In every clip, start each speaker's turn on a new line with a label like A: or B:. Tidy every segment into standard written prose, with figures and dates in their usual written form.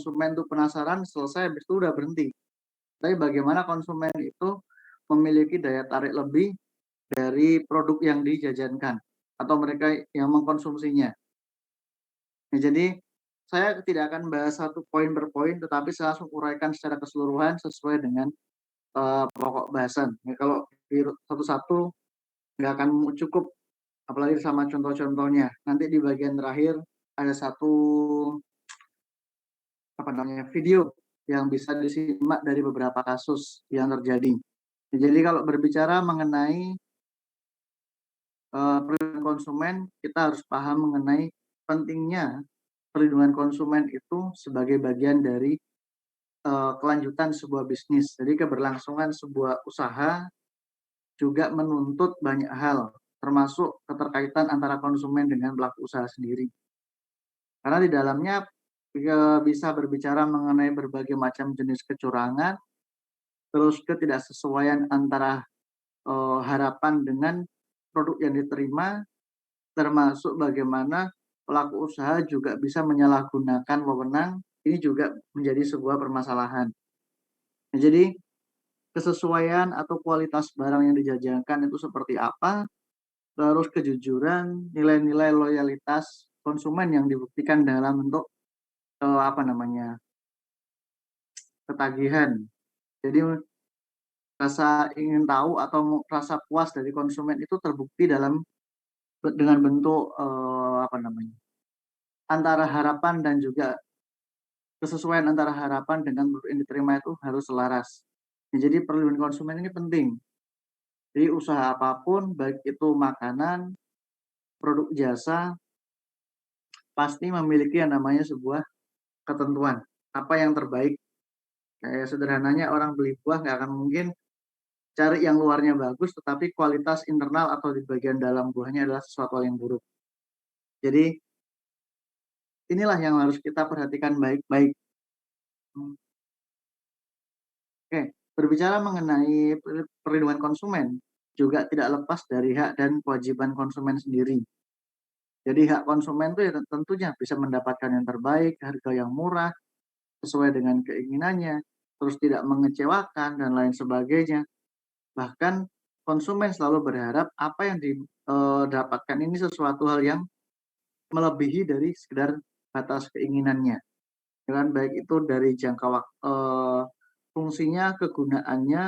A: konsumen tuh penasaran, selesai habis itu udah berhenti. Tapi bagaimana konsumen itu memiliki daya tarik lebih dari produk yang dijajankan atau mereka yang mengkonsumsinya. Nah, jadi saya tidak akan bahas satu poin per poin, tetapi saya langsung uraikan secara keseluruhan sesuai dengan pokok bahasan. Ya, kalau di satu-satu nggak akan cukup, apalagi sama contoh-contohnya. Nanti di bagian terakhir ada satu apa namanya video yang bisa disimak dari beberapa kasus yang terjadi. Jadi kalau berbicara mengenai perlindungan konsumen, kita harus paham mengenai pentingnya perlindungan konsumen itu sebagai bagian dari kelanjutan sebuah bisnis. Jadi keberlangsungan sebuah usaha juga menuntut banyak hal, termasuk keterkaitan antara konsumen dengan pelaku usaha sendiri. Karena di dalamnya bisa berbicara mengenai berbagai macam jenis kecurangan, terus ketidaksesuaian antara harapan dengan produk yang diterima, termasuk bagaimana pelaku usaha juga bisa menyalahgunakan wewenang, ini juga menjadi sebuah permasalahan. Nah, jadi kesesuaian atau kualitas barang yang dijajakan itu seperti apa, terus kejujuran, nilai-nilai loyalitas konsumen yang dibuktikan dalam bentuk apa namanya ketagihan. Jadi rasa ingin tahu atau rasa puas dari konsumen itu terbukti dengan bentuk apa namanya antara harapan dan juga kesesuaian antara harapan dengan produk yang diterima itu harus selaras. Nah, jadi perlindungan konsumen ini penting. Jadi usaha apapun, baik itu makanan, produk jasa, pasti memiliki yang namanya sebuah ketentuan. Apa yang terbaik? Kayak sederhananya orang beli buah nggak akan mungkin cari yang luarnya bagus, tetapi kualitas internal atau di bagian dalam buahnya adalah sesuatu yang buruk. Jadi inilah yang harus kita perhatikan baik-baik. Oke, berbicara mengenai perlindungan konsumen, juga tidak lepas dari hak dan kewajiban konsumen sendiri. Jadi hak konsumen itu ya tentunya bisa mendapatkan yang terbaik, harga yang murah, sesuai dengan keinginannya, terus tidak mengecewakan, dan lain sebagainya. Bahkan konsumen selalu berharap apa yang didapatkan ini sesuatu hal yang melebihi dari sekedar batas keinginannya. Dengan baik itu dari jangka waktu, fungsinya, kegunaannya,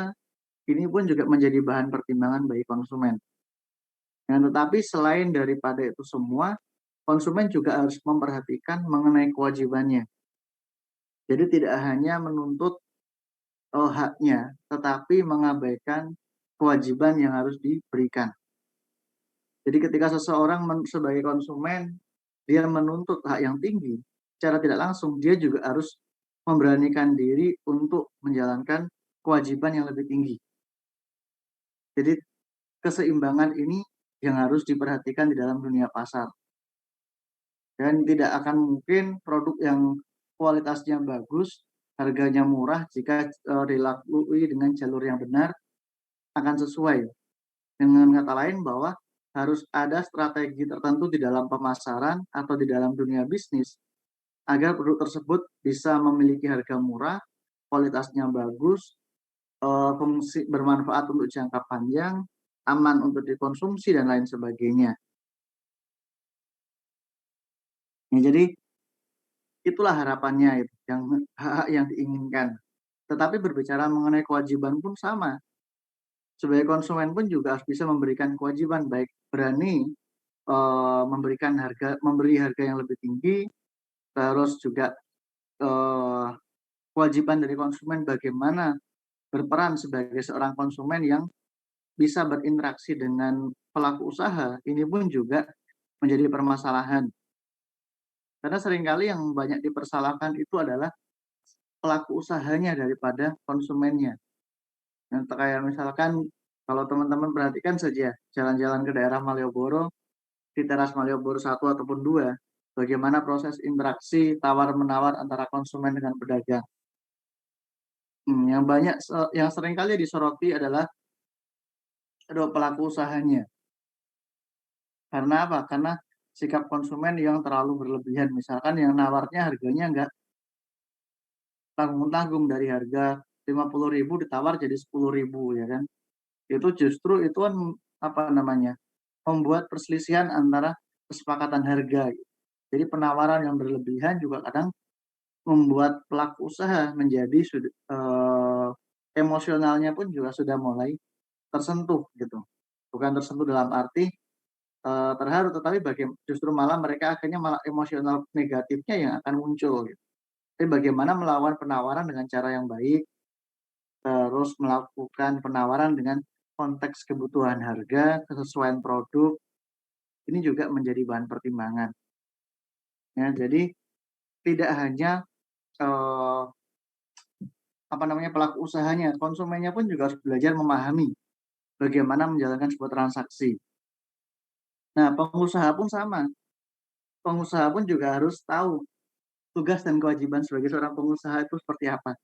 A: ini pun juga menjadi bahan pertimbangan bagi konsumen. Nah, tetapi selain daripada itu semua, konsumen juga harus memperhatikan mengenai kewajibannya. Jadi tidak hanya menuntut haknya, tetapi mengabaikan kewajiban yang harus diberikan. Jadi ketika seseorang sebagai konsumen, dia menuntut hak yang tinggi, secara tidak langsung dia juga harus memberanikan diri untuk menjalankan kewajiban yang lebih tinggi. Jadi keseimbangan ini yang harus diperhatikan di dalam dunia pasar. Dan tidak akan mungkin produk yang kualitasnya bagus, harganya murah jika dilalui dengan jalur yang benar akan sesuai. Dengan kata lain bahwa harus ada strategi tertentu di dalam pemasaran atau di dalam dunia bisnis agar produk tersebut bisa memiliki harga murah, kualitasnya bagus, fungsi bermanfaat untuk jangka panjang, aman untuk dikonsumsi dan lain sebagainya. Ya, jadi itulah harapannya itu, yang hak-hak yang diinginkan. Tetapi berbicara mengenai kewajiban pun sama. Sebagai konsumen pun juga harus bisa memberikan kewajiban, baik berani memberi harga yang lebih tinggi, terus juga eh, kewajiban dari konsumen bagaimana berperan sebagai seorang konsumen yang bisa berinteraksi dengan pelaku usaha, ini pun juga menjadi permasalahan. Karena seringkali yang banyak dipersalahkan itu adalah pelaku usahanya daripada konsumennya. Yang kayak misalkan kalau teman-teman perhatikan saja jalan-jalan ke daerah Malioboro, di teras Malioboro 1 ataupun 2, bagaimana proses interaksi tawar-menawar antara konsumen dengan pedagang. Yang seringkali disoroti adalah kedua pelaku usahanya. Karena apa? Karena sikap konsumen yang terlalu berlebihan. Misalkan yang nawarnya harganya tanggung-tanggung dari harga 50.000 ditawar jadi 10.000 ya kan. Itu justru itu kan, apa namanya, membuat perselisihan antara kesepakatan harga. Jadi penawaran yang berlebihan juga kadang membuat pelaku usaha menjadi emosionalnya pun juga sudah mulai tersentuh gitu. Bukan tersentuh dalam arti, terharu, tetapi justru malah mereka akhirnya malah emosional negatifnya yang akan muncul gitu. Tapi bagaimana melawan penawaran dengan cara yang baik, terus melakukan penawaran dengan konteks kebutuhan harga, kesesuaian produk, ini juga menjadi bahan pertimbangan. Ya, jadi tidak hanya eh, apa namanya pelaku usahanya, konsumennya pun juga harus belajar memahami bagaimana menjalankan sebuah transaksi. Nah, pengusaha pun sama. Pengusaha pun juga harus tahu tugas dan kewajiban sebagai seorang pengusaha itu seperti apa.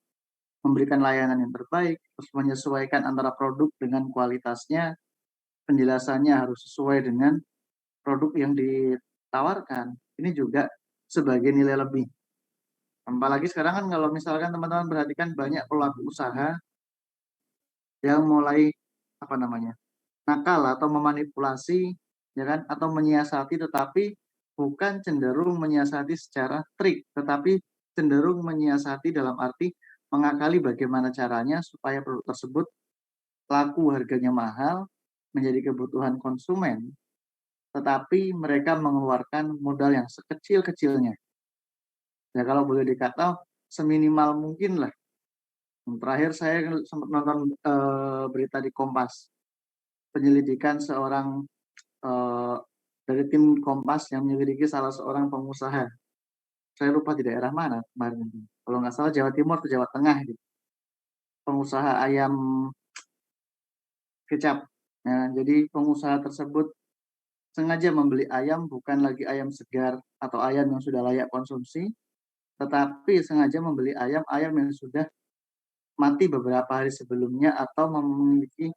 A: Memberikan layanan yang terbaik, terus menyesuaikan antara produk dengan kualitasnya, penjelasannya harus sesuai dengan produk yang ditawarkan. Ini juga sebagai nilai lebih. Apalagi sekarang kan kalau misalkan teman-teman perhatikan banyak pelaku usaha yang mulai apa namanya nakal atau memanipulasi ya kan atau menyiasati, tetapi bukan cenderung menyiasati secara trik, tetapi cenderung menyiasati dalam arti mengakali bagaimana caranya supaya produk tersebut laku harganya mahal menjadi kebutuhan konsumen, tetapi mereka mengeluarkan modal yang sekecil-kecilnya. Ya kalau boleh dikata seminimal mungkin lah. Terakhir saya sempat nonton berita di Kompas, penyelidikan seorang eh, dari tim Kompas yang menyelidiki salah seorang pengusaha. Saya lupa di daerah mana kemarin. Kalau nggak salah Jawa Timur atau Jawa Tengah gitu. Pengusaha ayam kecap. Nah, jadi pengusaha tersebut sengaja membeli ayam bukan lagi ayam segar atau ayam yang sudah layak konsumsi, tetapi sengaja membeli ayam yang sudah mati beberapa hari sebelumnya atau memiliki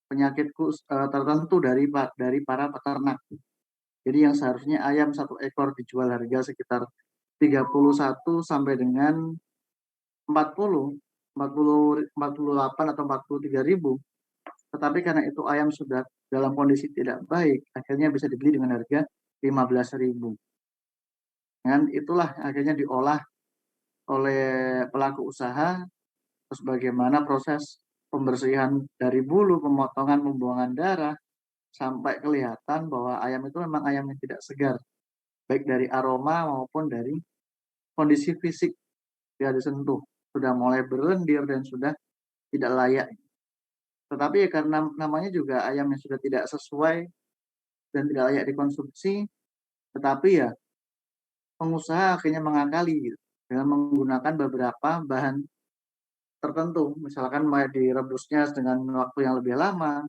A: penyakit tertentu dari para peternak. Jadi yang seharusnya ayam satu ekor dijual harga sekitar 31 sampai dengan 40, 48 atau 43.000. Tetapi karena itu ayam sudah dalam kondisi tidak baik, akhirnya bisa dibeli dengan harga 15.000. Dan itulah akhirnya diolah oleh pelaku usaha, terus bagaimana proses pembersihan dari bulu, pemotongan, pembuangan darah, sampai kelihatan bahwa ayam itu memang ayam yang tidak segar, baik dari aroma maupun dari kondisi fisik tidak disentuh, sudah mulai berlendir dan sudah tidak layak. Tetapi ya karena namanya juga ayam yang sudah tidak sesuai dan tidak layak dikonsumsi, tetapi ya pengusaha akhirnya mengakali gitu, dengan menggunakan beberapa bahan tertentu, misalkan mau direbusnya dengan waktu yang lebih lama,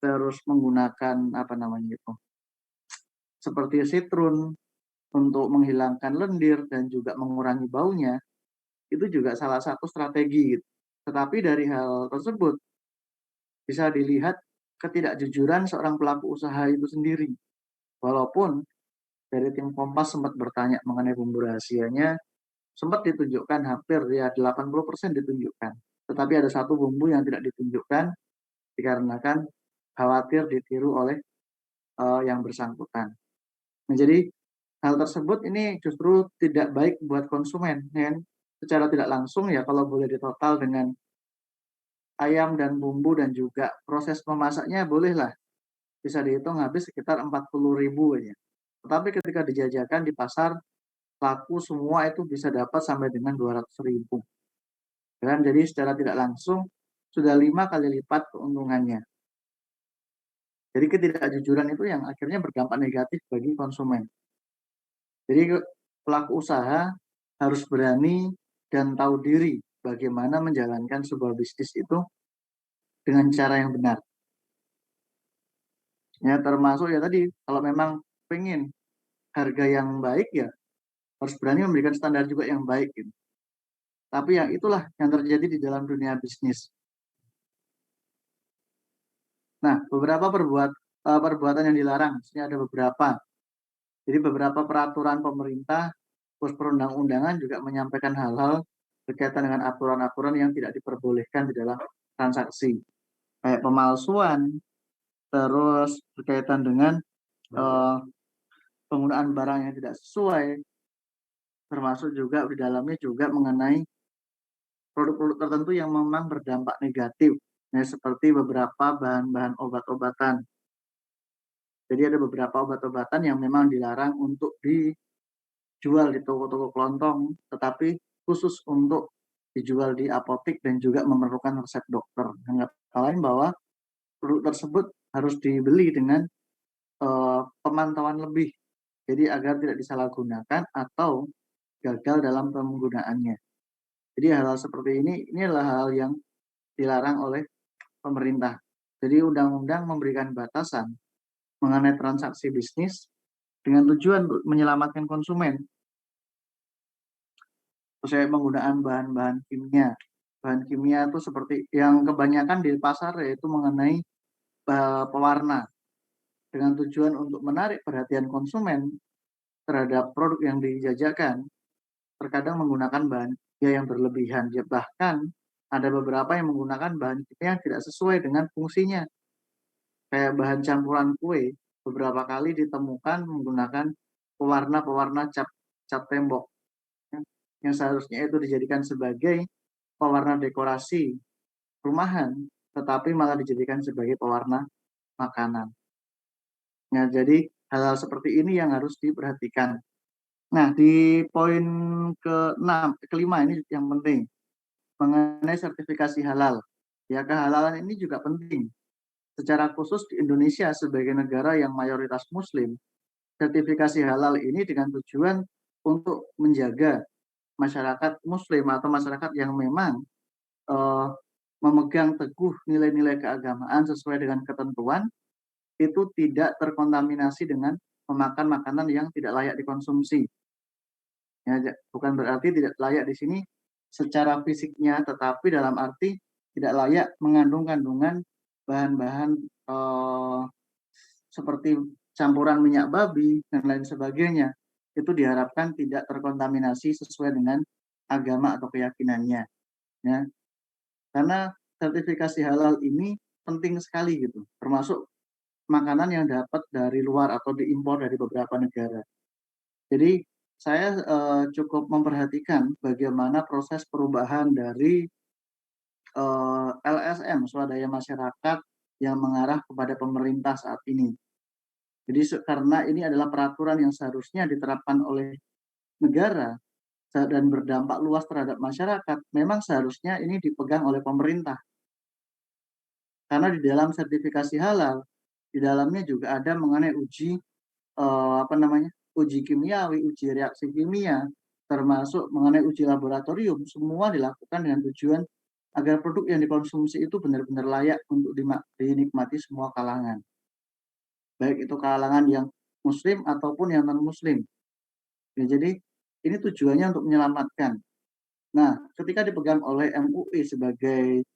A: terus menggunakan apa namanya itu, seperti sitrun untuk menghilangkan lendir dan juga mengurangi baunya, itu juga salah satu strategi gitu. Tetapi dari hal tersebut bisa dilihat ketidakjujuran seorang pelaku usaha itu sendiri. Walaupun dari tim Kompas sempat bertanya mengenai bumbu rahasianya, sempat ditunjukkan hampir ya 80% ditunjukkan. Tetapi ada satu bumbu yang tidak ditunjukkan dikarenakan khawatir ditiru oleh yang bersangkutan. Nah, jadi hal tersebut ini justru tidak baik buat konsumen, ya kan? Secara tidak langsung ya kalau boleh ditotal dengan ayam dan bumbu dan juga proses memasaknya bolehlah bisa dihitung habis sekitar 40.000 aja. Tetapi ketika dijajakan di pasar, laku semua itu bisa dapat sampai dengan 200.000. Dan jadi secara tidak langsung sudah 5 kali lipat keuntungannya. Jadi ketidakjujuran itu yang akhirnya berdampak negatif bagi konsumen. Jadi pelaku usaha harus berani dan tahu diri bagaimana menjalankan sebuah bisnis itu dengan cara yang benar. Ya termasuk ya tadi kalau memang pengen harga yang baik ya harus berani memberikan standar juga yang baik gitu. Tapi yang itulah yang terjadi di dalam dunia bisnis. Nah, beberapa perbuatan yang dilarang, ini ada beberapa. Jadi beberapa peraturan pemerintah, terus perundang-undangan juga menyampaikan hal-hal berkaitan dengan aturan-aturan yang tidak diperbolehkan di dalam transaksi, kayak pemalsuan, terus berkaitan dengan eh, penggunaan barang yang tidak sesuai, termasuk juga di dalamnya juga mengenai produk-produk tertentu yang memang berdampak negatif, ya, seperti beberapa bahan-bahan obat-obatan. Jadi ada beberapa obat-obatan yang memang dilarang untuk dijual di toko-toko kelontong, tetapi khusus untuk dijual di apotek dan juga memerlukan resep dokter. Dengan kata lain bahwa produk tersebut harus dibeli dengan pemantauan lebih, jadi agar tidak disalahgunakan atau gagal dalam penggunaannya. Jadi hal-hal seperti ini adalah hal yang dilarang oleh pemerintah. Jadi undang-undang memberikan batasan mengenai transaksi bisnis dengan tujuan untuk menyelamatkan konsumen, sesuai penggunaan bahan-bahan kimia. Bahan kimia itu seperti yang kebanyakan di pasar, yaitu mengenai pewarna, dengan tujuan untuk menarik perhatian konsumen terhadap produk yang dijajakan, terkadang menggunakan bahan kimia yang berlebihan. Ya, bahkan ada beberapa yang menggunakan bahan kimia yang tidak sesuai dengan fungsinya. Kayak bahan campuran kue, beberapa kali ditemukan menggunakan pewarna-pewarna cat tembok, ya, yang seharusnya itu dijadikan sebagai pewarna dekorasi rumahan, tetapi malah dijadikan sebagai pewarna makanan. Nah, jadi hal-hal seperti ini yang harus diperhatikan. Nah, di poin kelima ini yang penting, mengenai sertifikasi halal. Ya, kehalalan ini juga penting. Secara khusus di Indonesia sebagai negara yang mayoritas Muslim, sertifikasi halal ini dengan tujuan untuk menjaga masyarakat Muslim atau masyarakat yang memang eh, memegang teguh nilai-nilai keagamaan sesuai dengan ketentuan, itu tidak terkontaminasi dengan memakan makanan yang tidak layak dikonsumsi. Ya, bukan berarti tidak layak di sini secara fisiknya, tetapi dalam arti tidak layak mengandung kandungan bahan-bahan seperti campuran minyak babi dan lain sebagainya. Itu diharapkan tidak terkontaminasi sesuai dengan agama atau keyakinannya. Ya, karena sertifikasi halal ini penting sekali gitu, termasuk makanan yang dapat dari luar atau diimpor dari beberapa negara. Jadi saya cukup memperhatikan bagaimana proses perubahan dari LSM, swadaya masyarakat, yang mengarah kepada pemerintah saat ini. Jadi karena ini adalah peraturan yang seharusnya diterapkan oleh negara dan berdampak luas terhadap masyarakat, memang seharusnya ini dipegang oleh pemerintah. Karena di dalam sertifikasi halal, di dalamnya juga ada mengenai uji uji kimiawi, uji reaksi kimia, termasuk mengenai uji laboratorium, semua dilakukan dengan tujuan agar produk yang dikonsumsi itu benar-benar layak untuk dinikmati semua kalangan, baik itu kalangan yang muslim ataupun yang non-muslim. Ya, jadi ini tujuannya untuk menyelamatkan. Nah, ketika dipegang oleh MUI sebagai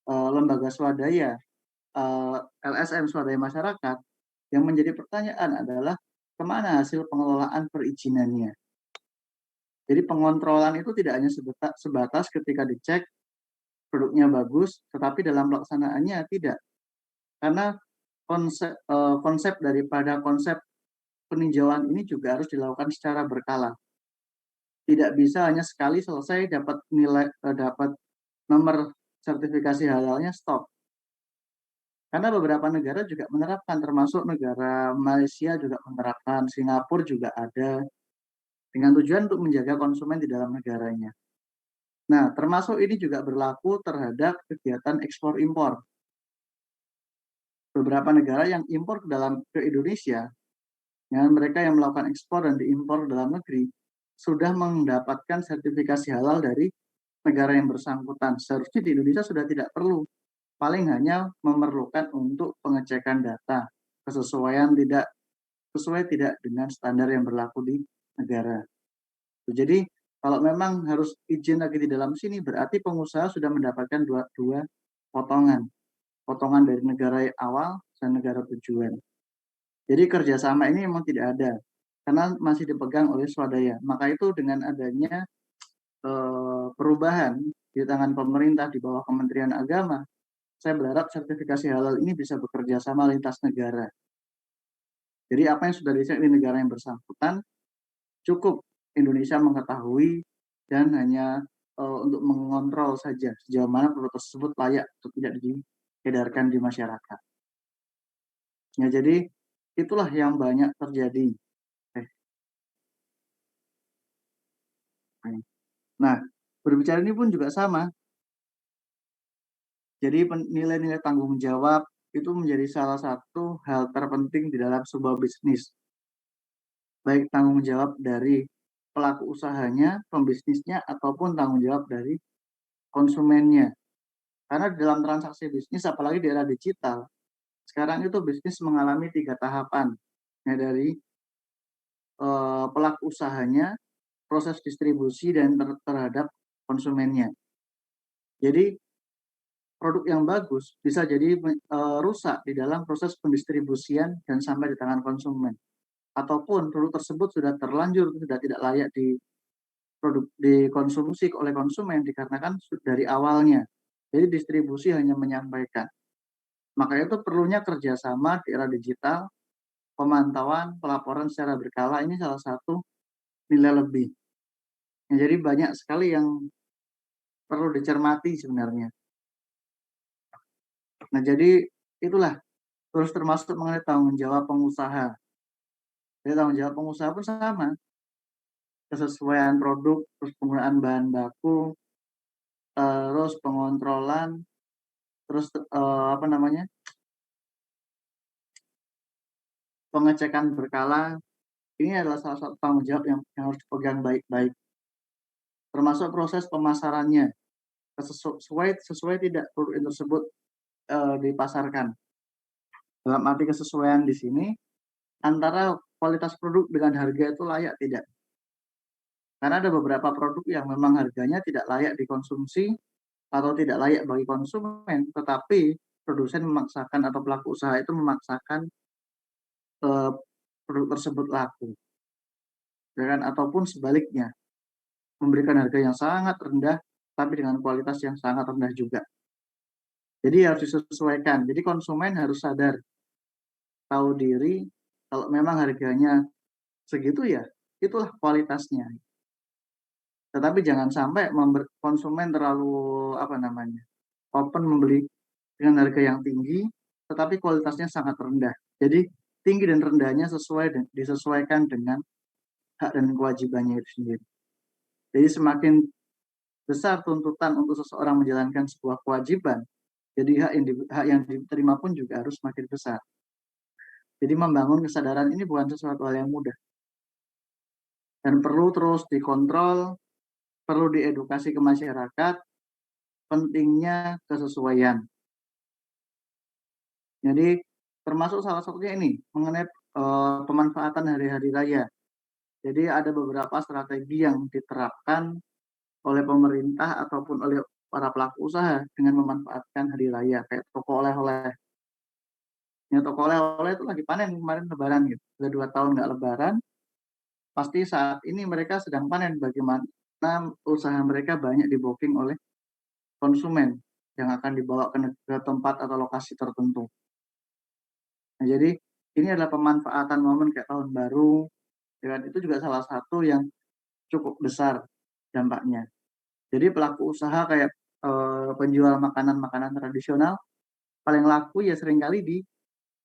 A: lembaga swadaya, LSM swadaya masyarakat, yang menjadi pertanyaan adalah kemana hasil pengelolaan perizinannya. Jadi pengontrolan itu tidak hanya sebatas ketika dicek produknya bagus, tetapi dalam pelaksanaannya tidak. Karena konsep daripada konsep peninjauan ini juga harus dilakukan secara berkala. Tidak bisa hanya sekali selesai dapat nilai, dapat nomor sertifikasi halalnya stop. Karena beberapa negara juga menerapkan, termasuk negara Malaysia juga menerapkan, Singapura juga ada, dengan tujuan untuk menjaga konsumen di dalam negaranya. Nah, termasuk ini juga berlaku terhadap kegiatan ekspor impor. Beberapa negara yang impor ke Indonesia, ya, mereka yang melakukan ekspor dan diimpor ke dalam negeri, sudah mendapatkan sertifikasi halal dari negara yang bersangkutan. Seharusnya di Indonesia sudah tidak perlu, paling hanya memerlukan untuk pengecekan data, kesesuaian tidak sesuai tidak dengan standar yang berlaku di negara. Jadi kalau memang harus izin lagi di dalam sini, berarti pengusaha sudah mendapatkan dua potongan dari negara awal dan negara tujuan. Jadi kerjasama ini memang tidak ada, karena masih dipegang oleh swadaya. Maka itu dengan adanya perubahan di tangan pemerintah di bawah Kementerian Agama, saya berharap sertifikasi halal ini bisa bekerja sama lintas negara. Jadi apa yang sudah dicek di negara yang bersangkutan cukup Indonesia mengetahui dan hanya untuk mengontrol saja sejauh mana produk tersebut layak untuk tidak diedarkan di masyarakat. Ya, jadi itulah yang banyak terjadi. Nah, berbicara ini pun juga sama. Jadi nilai-nilai tanggung jawab itu menjadi salah satu hal terpenting di dalam sebuah bisnis. Baik tanggung jawab dari pelaku usahanya, pembisnisnya, ataupun tanggung jawab dari konsumennya. Karena dalam transaksi bisnis, apalagi di era digital, sekarang itu bisnis mengalami 3 tahapan. Ya, dari pelaku usahanya, proses distribusi, dan terhadap konsumennya. Jadi produk yang bagus bisa jadi rusak di dalam proses pendistribusian dan sampai di tangan konsumen. Ataupun produk tersebut sudah terlanjur sudah tidak layak dikonsumsi oleh konsumen dikarenakan dari awalnya. Jadi distribusi hanya menyampaikan. Makanya itu perlunya kerjasama di era digital, pemantauan, pelaporan secara berkala ini salah satu nilai lebih. Ya, jadi banyak sekali yang perlu dicermati sebenarnya. Nah, jadi itulah terus termasuk mengenai tanggung jawab pengusaha. Jadi tanggung jawab pengusaha pun sama, kesesuaian produk, terus penggunaan bahan baku, terus pengontrolan, terus apa namanya, pengecekan berkala. Ini adalah salah satu tanggung jawab yang harus dipegang baik-baik. Termasuk proses pemasarannya, sesuai tidak produk tersebut dipasarkan. Dalam arti kesesuaian di sini antara kualitas produk dengan harga itu layak tidak. Karena ada beberapa produk yang memang harganya tidak layak dikonsumsi atau tidak layak bagi konsumen, tetapi produsen memaksakan atau pelaku usaha itu memaksakan eh, produk tersebut laku, ya kan? Ataupun sebaliknya, memberikan harga yang sangat rendah, tapi dengan kualitas yang sangat rendah juga. Jadi harus disesuaikan. Jadi konsumen harus sadar, tahu diri, kalau memang harganya segitu ya, itulah kualitasnya. Tetapi jangan sampai konsumen terlalu apa namanya, open membeli dengan harga yang tinggi, tetapi kualitasnya sangat rendah. Jadi tinggi dan rendahnya disesuaikan dengan hak dan kewajibannya itu sendiri. Jadi semakin besar tuntutan untuk seseorang menjalankan sebuah kewajiban, jadi hak yang diterima pun juga harus semakin besar. Jadi membangun kesadaran ini bukan sesuatu hal yang mudah dan perlu terus dikontrol, perlu diedukasi ke masyarakat, pentingnya kesesuaian. Jadi termasuk salah satunya ini mengenai pemanfaatan hari-hari raya. Jadi ada beberapa strategi yang diterapkan oleh pemerintah ataupun oleh para pelaku usaha dengan memanfaatkan hari raya kayak toko oleh-oleh. Ya, toko oleh-oleh itu lagi panen kemarin lebaran gitu. Sudah 2 tahun nggak lebaran, pasti saat ini mereka sedang panen bagaimana usaha mereka banyak di-booking oleh konsumen yang akan dibawa ke tempat atau lokasi tertentu. Nah, jadi ini adalah pemanfaatan momen kayak tahun baru, dan itu juga salah satu yang cukup besar dampaknya. Jadi pelaku usaha kayak penjual makanan-makanan tradisional paling laku ya seringkali di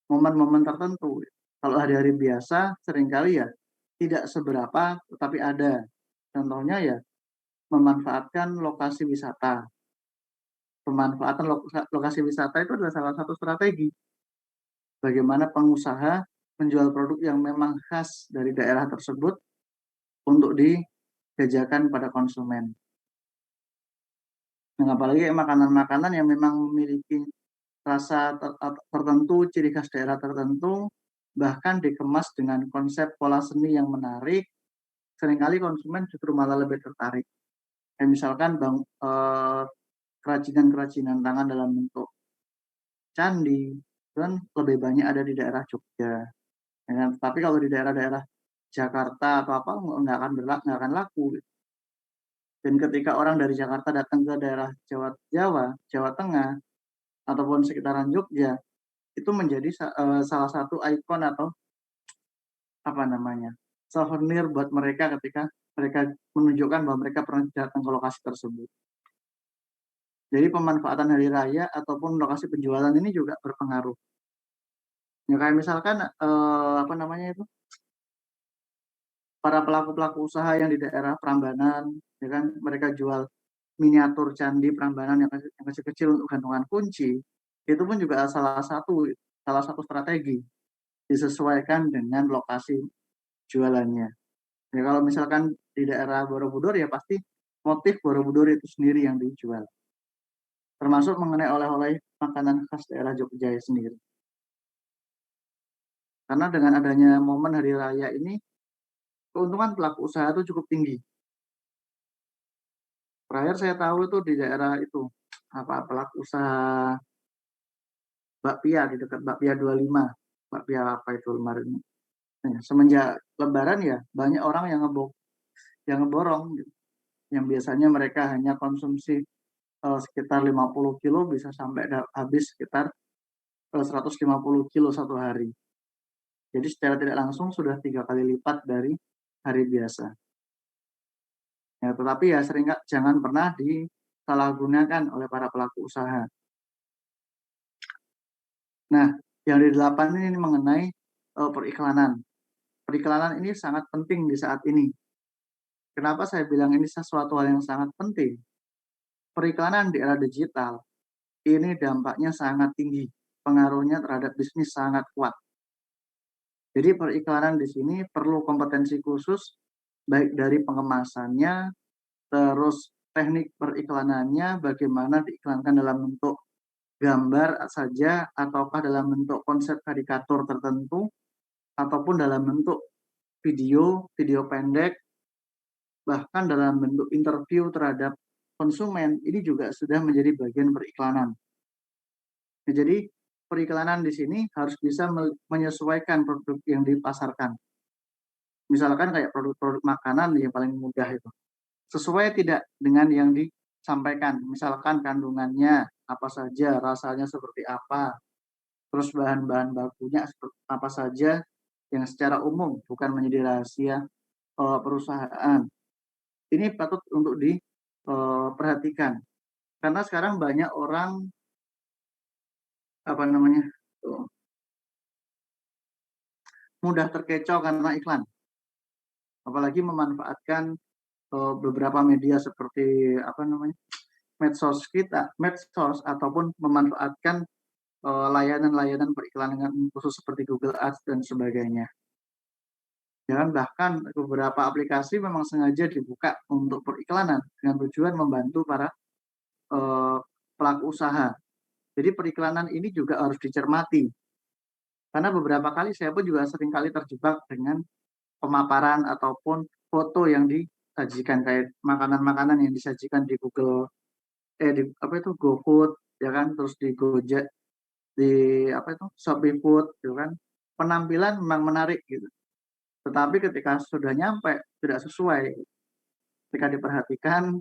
A: momen-momen tertentu. Kalau hari-hari biasa seringkali ya tidak seberapa, tetapi ada. Contohnya ya memanfaatkan lokasi wisata. Pemanfaatan lokasi wisata itu adalah salah satu strategi bagaimana pengusaha menjual produk yang memang khas dari daerah tersebut untuk dijajakan pada konsumen. Nah, apalagi makanan-makanan yang memang memiliki rasa tertentu, ciri khas daerah tertentu, bahkan dikemas dengan konsep pola seni yang menarik, seringkali konsumen justru malah lebih tertarik. Kayak misalkan kerajinan-kerajinan tangan dalam bentuk candi, kan lebih banyak ada di daerah Jogja. Ya, tapi kalau di daerah-daerah Jakarta atau apa nggak akan laku. Dan ketika orang dari Jakarta datang ke daerah Jawa Tengah, ataupun sekitaran Jogja, itu menjadi salah satu ikon atau apa namanya, souvenir buat mereka ketika mereka menunjukkan bahwa mereka pernah datang ke lokasi tersebut. Jadi pemanfaatan hari raya ataupun lokasi penjualan ini juga berpengaruh. Ya kayak misalkan, apa namanya itu, para pelaku-pelaku usaha yang di daerah Prambanan, ya kan, mereka jual miniatur candi Prambanan yang kecil-kecil untuk gantungan kunci, itu pun juga salah satu strategi, disesuaikan dengan lokasi jualannya. Ya kalau misalkan di daerah Borobudur ya pasti motif Borobudur itu sendiri yang dijual. Termasuk mengenai oleh-oleh makanan khas daerah Jogja sendiri. Karena dengan adanya momen hari raya ini, keuntungan pelaku usaha itu cukup tinggi. Terakhir saya tahu itu di daerah itu, pelaku usaha bakpia di dekat Bakpia 25, bakpia apa itu kemarin. Nah, semenjak Lebaran ya banyak orang yang ngeborong gitu. Yang biasanya mereka hanya konsumsi sekitar 50 kilo bisa sampai habis sekitar 150 kilo satu hari. Jadi secara tidak langsung sudah 3 kali lipat dari hari biasa. Ya, tetapi ya jangan pernah disalahgunakan oleh para pelaku usaha. Nah, yang di 8 ini mengenai periklanan. Periklanan ini sangat penting di saat ini. Kenapa saya bilang ini sesuatu hal yang sangat penting? Periklanan di era digital ini dampaknya sangat tinggi, pengaruhnya terhadap bisnis sangat kuat. Jadi periklanan di sini perlu kompetensi khusus, baik dari pengemasannya, terus teknik periklanannya, bagaimana diiklankan dalam bentuk gambar saja, ataukah dalam bentuk konsep karikatur tertentu, ataupun dalam bentuk video pendek, bahkan dalam bentuk interview terhadap konsumen, ini juga sudah menjadi bagian periklanan. Nah, jadi periklanan di sini harus bisa menyesuaikan produk yang dipasarkan. Misalkan kayak produk-produk makanan yang paling mudah itu. Sesuai tidak dengan yang disampaikan. Misalkan kandungannya apa saja, rasanya seperti apa, terus bahan-bahan bakunya apa saja yang secara umum bukan menjadi rahasia perusahaan. Ini patut untuk diperhatikan. Karena sekarang banyak orang apa namanya mudah terkecoh karena iklan. Apalagi memanfaatkan beberapa media seperti medsos ataupun memanfaatkan layanan-layanan periklanan khusus seperti Google Ads dan sebagainya. Dan bahkan beberapa aplikasi memang sengaja dibuka untuk periklanan dengan tujuan membantu para pelaku usaha. Jadi periklanan ini juga harus dicermati. Karena beberapa kali saya pun juga seringkali terjebak dengan pemaparan ataupun foto yang disajikan kayak makanan-makanan yang disajikan di GoFood ya kan, terus di Gojek, di Shopee Food gitu kan. Penampilan memang menarik gitu. Tetapi ketika sudah nyampe tidak sesuai. Ketika diperhatikan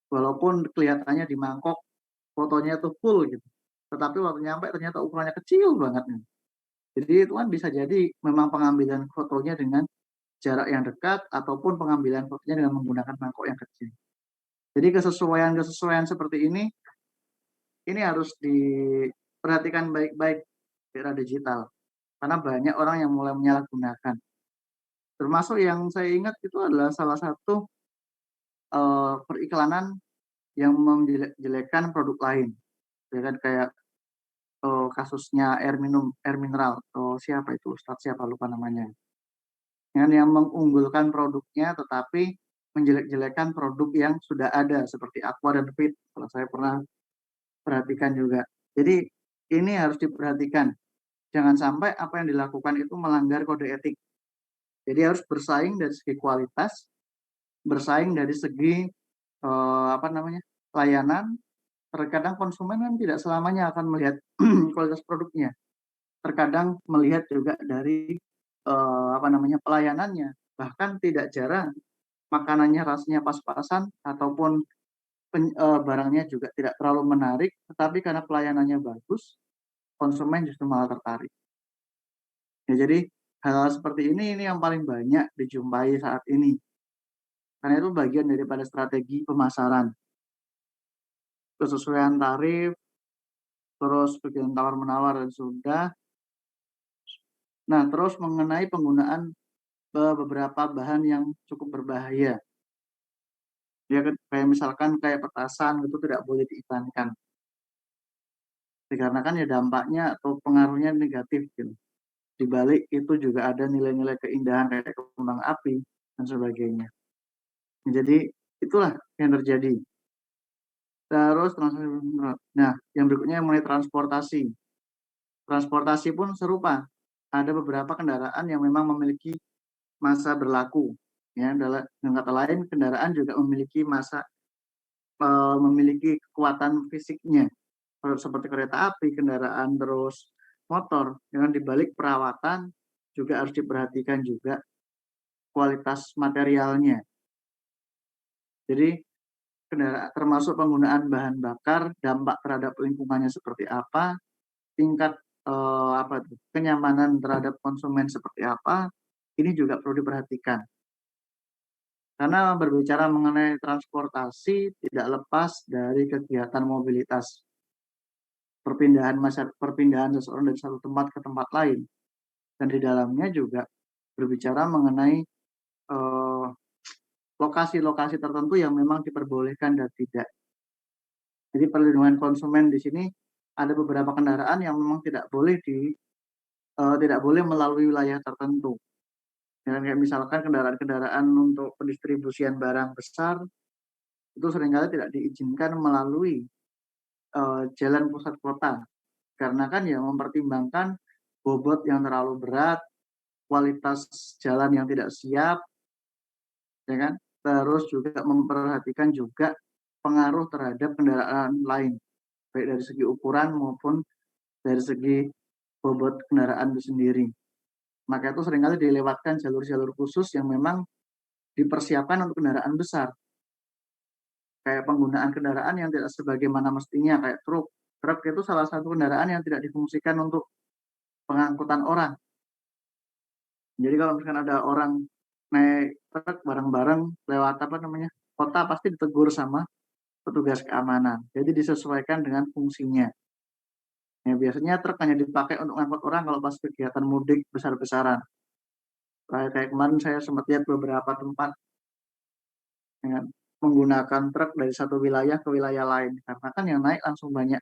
A: walaupun kelihatannya di mangkok fotonya itu full gitu. Tetapi waktu nyampe ternyata ukurannya kecil banget nih. Jadi itu kan bisa jadi memang pengambilan fotonya dengan jarak yang dekat ataupun pengambilan fotonya dengan menggunakan mangkok yang kecil. Jadi kesesuaian seperti ini harus diperhatikan baik-baik di era digital. Karena banyak orang yang mulai menyalahgunakan. Termasuk yang saya ingat itu adalah salah satu periklanan yang menjelek-jelekan produk lain. Ya kan kayak kasusnya air mineral atau siapa itu Ustadz siapa lupa namanya. Yang mengunggulkan produknya tetapi menjelek-jelekan produk yang sudah ada seperti Aqua dan Fit. Kalau saya pernah perhatikan juga. Jadi ini harus diperhatikan. Jangan sampai apa yang dilakukan itu melanggar kode etik. Jadi harus bersaing dari segi kualitas, bersaing dari segi layanan. Terkadang konsumen kan tidak selamanya akan melihat kualitas produknya. Terkadang melihat juga dari pelayanannya. Bahkan tidak jarang makanannya rasanya pas-pasan ataupun barangnya juga tidak terlalu menarik, tetapi karena pelayanannya bagus, konsumen justru malah tertarik. Ya, jadi hal-hal seperti ini yang paling banyak dijumpai saat ini, karena itu bagian daripada strategi pemasaran. Kesesuaian tarif, terus bagian tawar-menawar dan sudah. Nah, terus mengenai penggunaan beberapa bahan yang cukup berbahaya. Ya kan, kayak misalkan kayak petasan itu tidak boleh diiklankan. Dikarenakan ya dampaknya atau pengaruhnya negatif gitu. Di balik itu juga ada nilai-nilai keindahan kayak kembang api dan sebagainya. Jadi itulah yang terjadi. Terus nah, yang berikutnya mengenai transportasi. Transportasi pun serupa. Ada beberapa kendaraan yang memang memiliki masa berlaku. Ya, dengan kata lain kendaraan juga memiliki memiliki kekuatan fisiknya. Seperti kereta api, kendaraan terus motor. Dengan dibalik perawatan juga harus diperhatikan juga kualitas materialnya. Jadi kendaraan termasuk penggunaan bahan bakar, dampak terhadap lingkungannya seperti apa, tingkat kenyamanan terhadap konsumen seperti apa, ini juga perlu diperhatikan. Karena berbicara mengenai transportasi tidak lepas dari kegiatan mobilitas, perpindahan seseorang dari satu tempat ke tempat lain, dan di dalamnya juga berbicara mengenai eh, lokasi-lokasi tertentu yang memang diperbolehkan dan tidak. Jadi perlindungan konsumen di sini ada beberapa kendaraan yang memang tidak boleh melalui wilayah tertentu. Dan kayak misalkan kendaraan-kendaraan untuk pendistribusian barang besar itu seringkali tidak diizinkan melalui jalan pusat kota, karena kan ya mempertimbangkan bobot yang terlalu berat, kualitas jalan yang tidak siap, ya kan? Terus juga memperhatikan juga pengaruh terhadap kendaraan lain, baik dari segi ukuran maupun dari segi bobot kendaraan itu sendiri. Maka itu seringkali dilewatkan jalur-jalur khusus yang memang dipersiapkan untuk kendaraan besar. Kayak penggunaan kendaraan yang tidak sebagaimana mestinya, kayak truk. Truk itu salah satu kendaraan yang tidak difungsikan untuk pengangkutan orang. Jadi kalau misalkan ada orang naik truk bareng-bareng lewat kota, pasti ditegur sama petugas keamanan. Jadi disesuaikan dengan fungsinya. Ya, biasanya truk hanya dipakai untuk mengangkut orang kalau pas kegiatan mudik besar-besaran. Kayak kemarin saya sempat lihat beberapa tempat dengan menggunakan truk dari satu wilayah ke wilayah lain. Karena kan yang naik langsung banyak,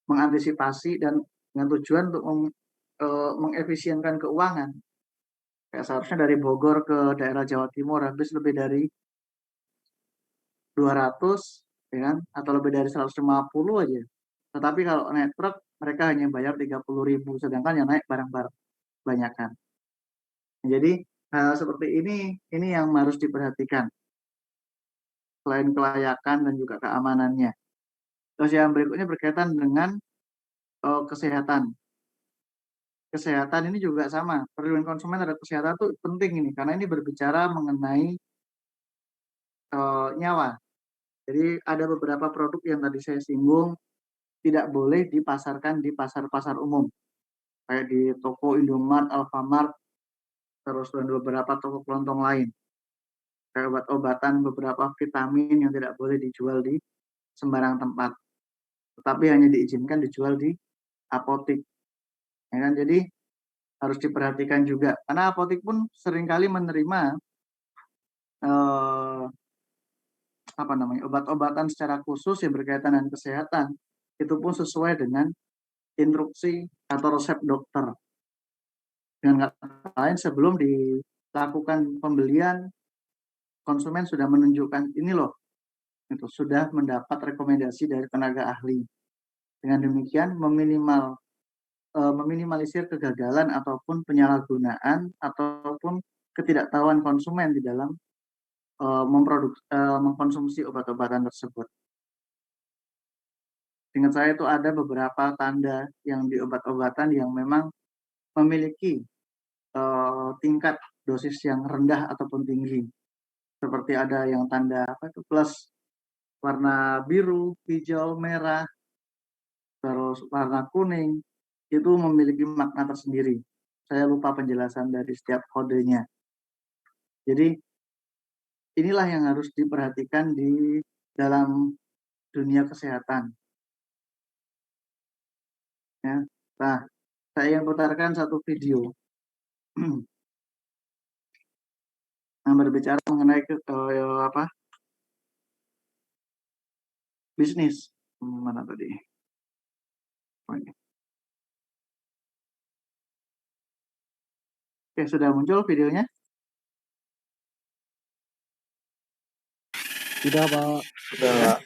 A: mengantisipasi dan dengan tujuan untuk mengefisienkan keuangan. Kayak seharusnya dari Bogor ke daerah Jawa Timur habis lebih dari 200, ya kan? Atau lebih dari 150 aja. Tetapi kalau naik truk mereka hanya bayar 30.000, sedangkan yang naik barang-barang kebanyakan. Jadi hal seperti ini yang harus diperhatikan selain kelayakan dan juga keamanannya. Terus yang berikutnya berkaitan dengan kesehatan. Kesehatan ini juga sama. Perlindungan konsumen terhadap kesehatan itu penting ini karena ini berbicara mengenai nyawa. Jadi ada beberapa produk yang tadi saya singgung tidak boleh dipasarkan di pasar-pasar umum, kayak di toko Indomart, Alfamart, terus dan beberapa toko kelontong lain. Kayak obat-obatan, beberapa vitamin yang tidak boleh dijual di sembarang tempat, tetapi hanya diizinkan dijual di apotik. Ya kan? Jadi harus diperhatikan juga, karena apotik pun seringkali menerima eh, obat-obatan secara khusus yang berkaitan dengan kesehatan. Itu pun sesuai dengan instruksi atau resep dokter. Dengan kata lain, sebelum dilakukan pembelian, konsumen sudah menunjukkan ini loh, itu sudah mendapat rekomendasi dari tenaga ahli. Dengan demikian meminimalisir kegagalan ataupun penyalahgunaan ataupun ketidaktahuan konsumen di dalam mengkonsumsi obat-obatan tersebut. Seingat saya itu ada beberapa tanda yang di obat-obatan yang memang memiliki tingkat dosis yang rendah ataupun tinggi. seperti ada yang tanda apa itu plus, warna biru, hijau, merah, terus warna kuning, itu memiliki makna tersendiri. Saya lupa penjelasan dari setiap kodenya. Jadi inilah yang harus diperhatikan di dalam dunia kesehatan. Ya. Nah, saya ingin putarkan satu video yang berbicara mengenai bisnis. Mana tadi? Oh, ini. Oke, sudah muncul videonya?
B: Sudah, Pak.
A: Sudah.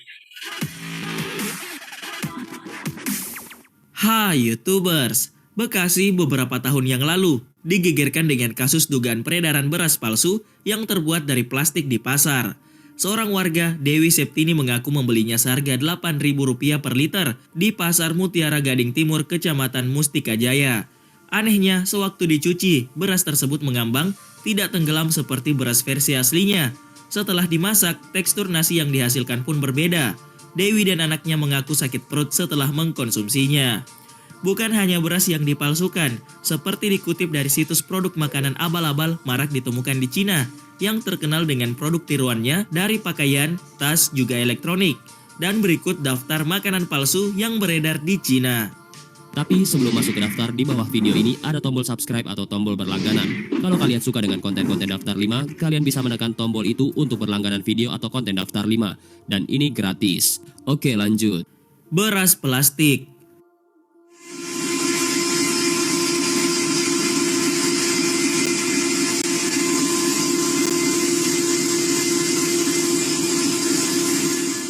C: Hai YouTubers, Bekasi beberapa tahun yang lalu digegerkan dengan kasus dugaan peredaran beras palsu yang terbuat dari plastik di pasar. Seorang warga, Dewi Septini, mengaku membelinya seharga Rp8.000 per liter di Pasar Mutiara Gading Timur, Kecamatan Mustika Jaya. Anehnya, sewaktu dicuci, beras tersebut mengambang, tidak tenggelam seperti beras versi aslinya. Setelah dimasak, tekstur nasi yang dihasilkan pun berbeda. Dewi dan anaknya mengaku sakit perut setelah mengkonsumsinya. Bukan hanya beras yang dipalsukan, seperti dikutip dari situs produk makanan abal-abal marak ditemukan di Cina, yang terkenal dengan produk tiruannya dari pakaian, tas, juga elektronik. Dan berikut daftar makanan palsu yang beredar di Cina.
B: Tapi sebelum masuk ke daftar, di bawah video ini ada tombol subscribe atau tombol berlangganan. Kalau kalian suka dengan konten-konten daftar 5, kalian bisa menekan tombol itu untuk berlangganan video atau konten daftar 5. Dan ini gratis. Oke, lanjut.
C: Beras plastik.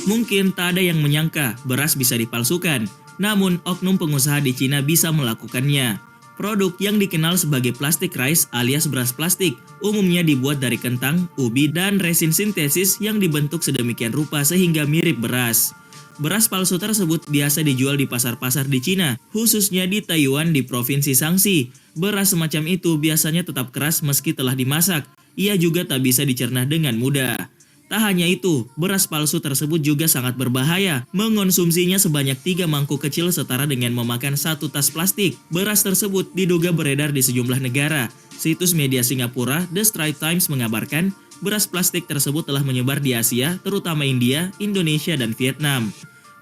C: Mungkin tak ada yang menyangka beras bisa dipalsukan, namun oknum pengusaha di Cina bisa melakukannya. Produk yang dikenal sebagai plastik rice alias beras plastik umumnya dibuat dari kentang, ubi, dan resin sintesis yang dibentuk sedemikian rupa sehingga mirip beras. Beras palsu tersebut biasa dijual di pasar-pasar di Cina, khususnya di Taiwan di Provinsi Shaanxi. Beras semacam itu biasanya tetap keras meski telah dimasak. Ia juga tak bisa dicerna dengan mudah. Tak hanya itu, beras palsu tersebut juga sangat berbahaya. Mengonsumsinya sebanyak 3 mangkuk kecil setara dengan memakan 1 tas plastik. Beras tersebut diduga beredar di sejumlah negara. Situs media Singapura, The Straits Times, mengabarkan beras plastik tersebut telah menyebar di Asia, terutama India, Indonesia, dan Vietnam.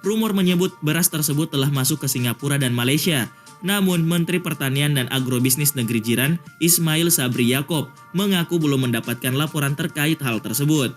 C: Rumor menyebut beras tersebut telah masuk ke Singapura dan Malaysia. Namun, Menteri Pertanian dan Agrobisnis negeri jiran, Ismail Sabri Yaakob, mengaku belum mendapatkan laporan terkait hal tersebut.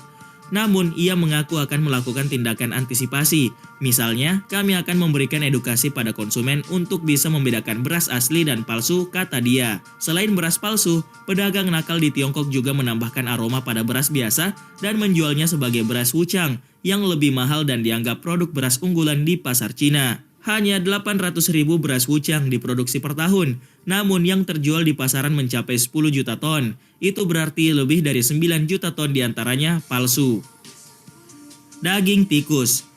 C: Namun, ia mengaku akan melakukan tindakan antisipasi. Misalnya, kami akan memberikan edukasi pada konsumen untuk bisa membedakan beras asli dan palsu, kata dia. Selain beras palsu, pedagang nakal di Tiongkok juga menambahkan aroma pada beras biasa dan menjualnya sebagai beras wucang, yang lebih mahal dan dianggap produk beras unggulan di pasar Cina. Hanya 800.000 beras wucang diproduksi per tahun, namun yang terjual di pasaran mencapai 10 juta ton. Itu berarti lebih dari 9 juta ton diantaranya palsu. Daging tikus.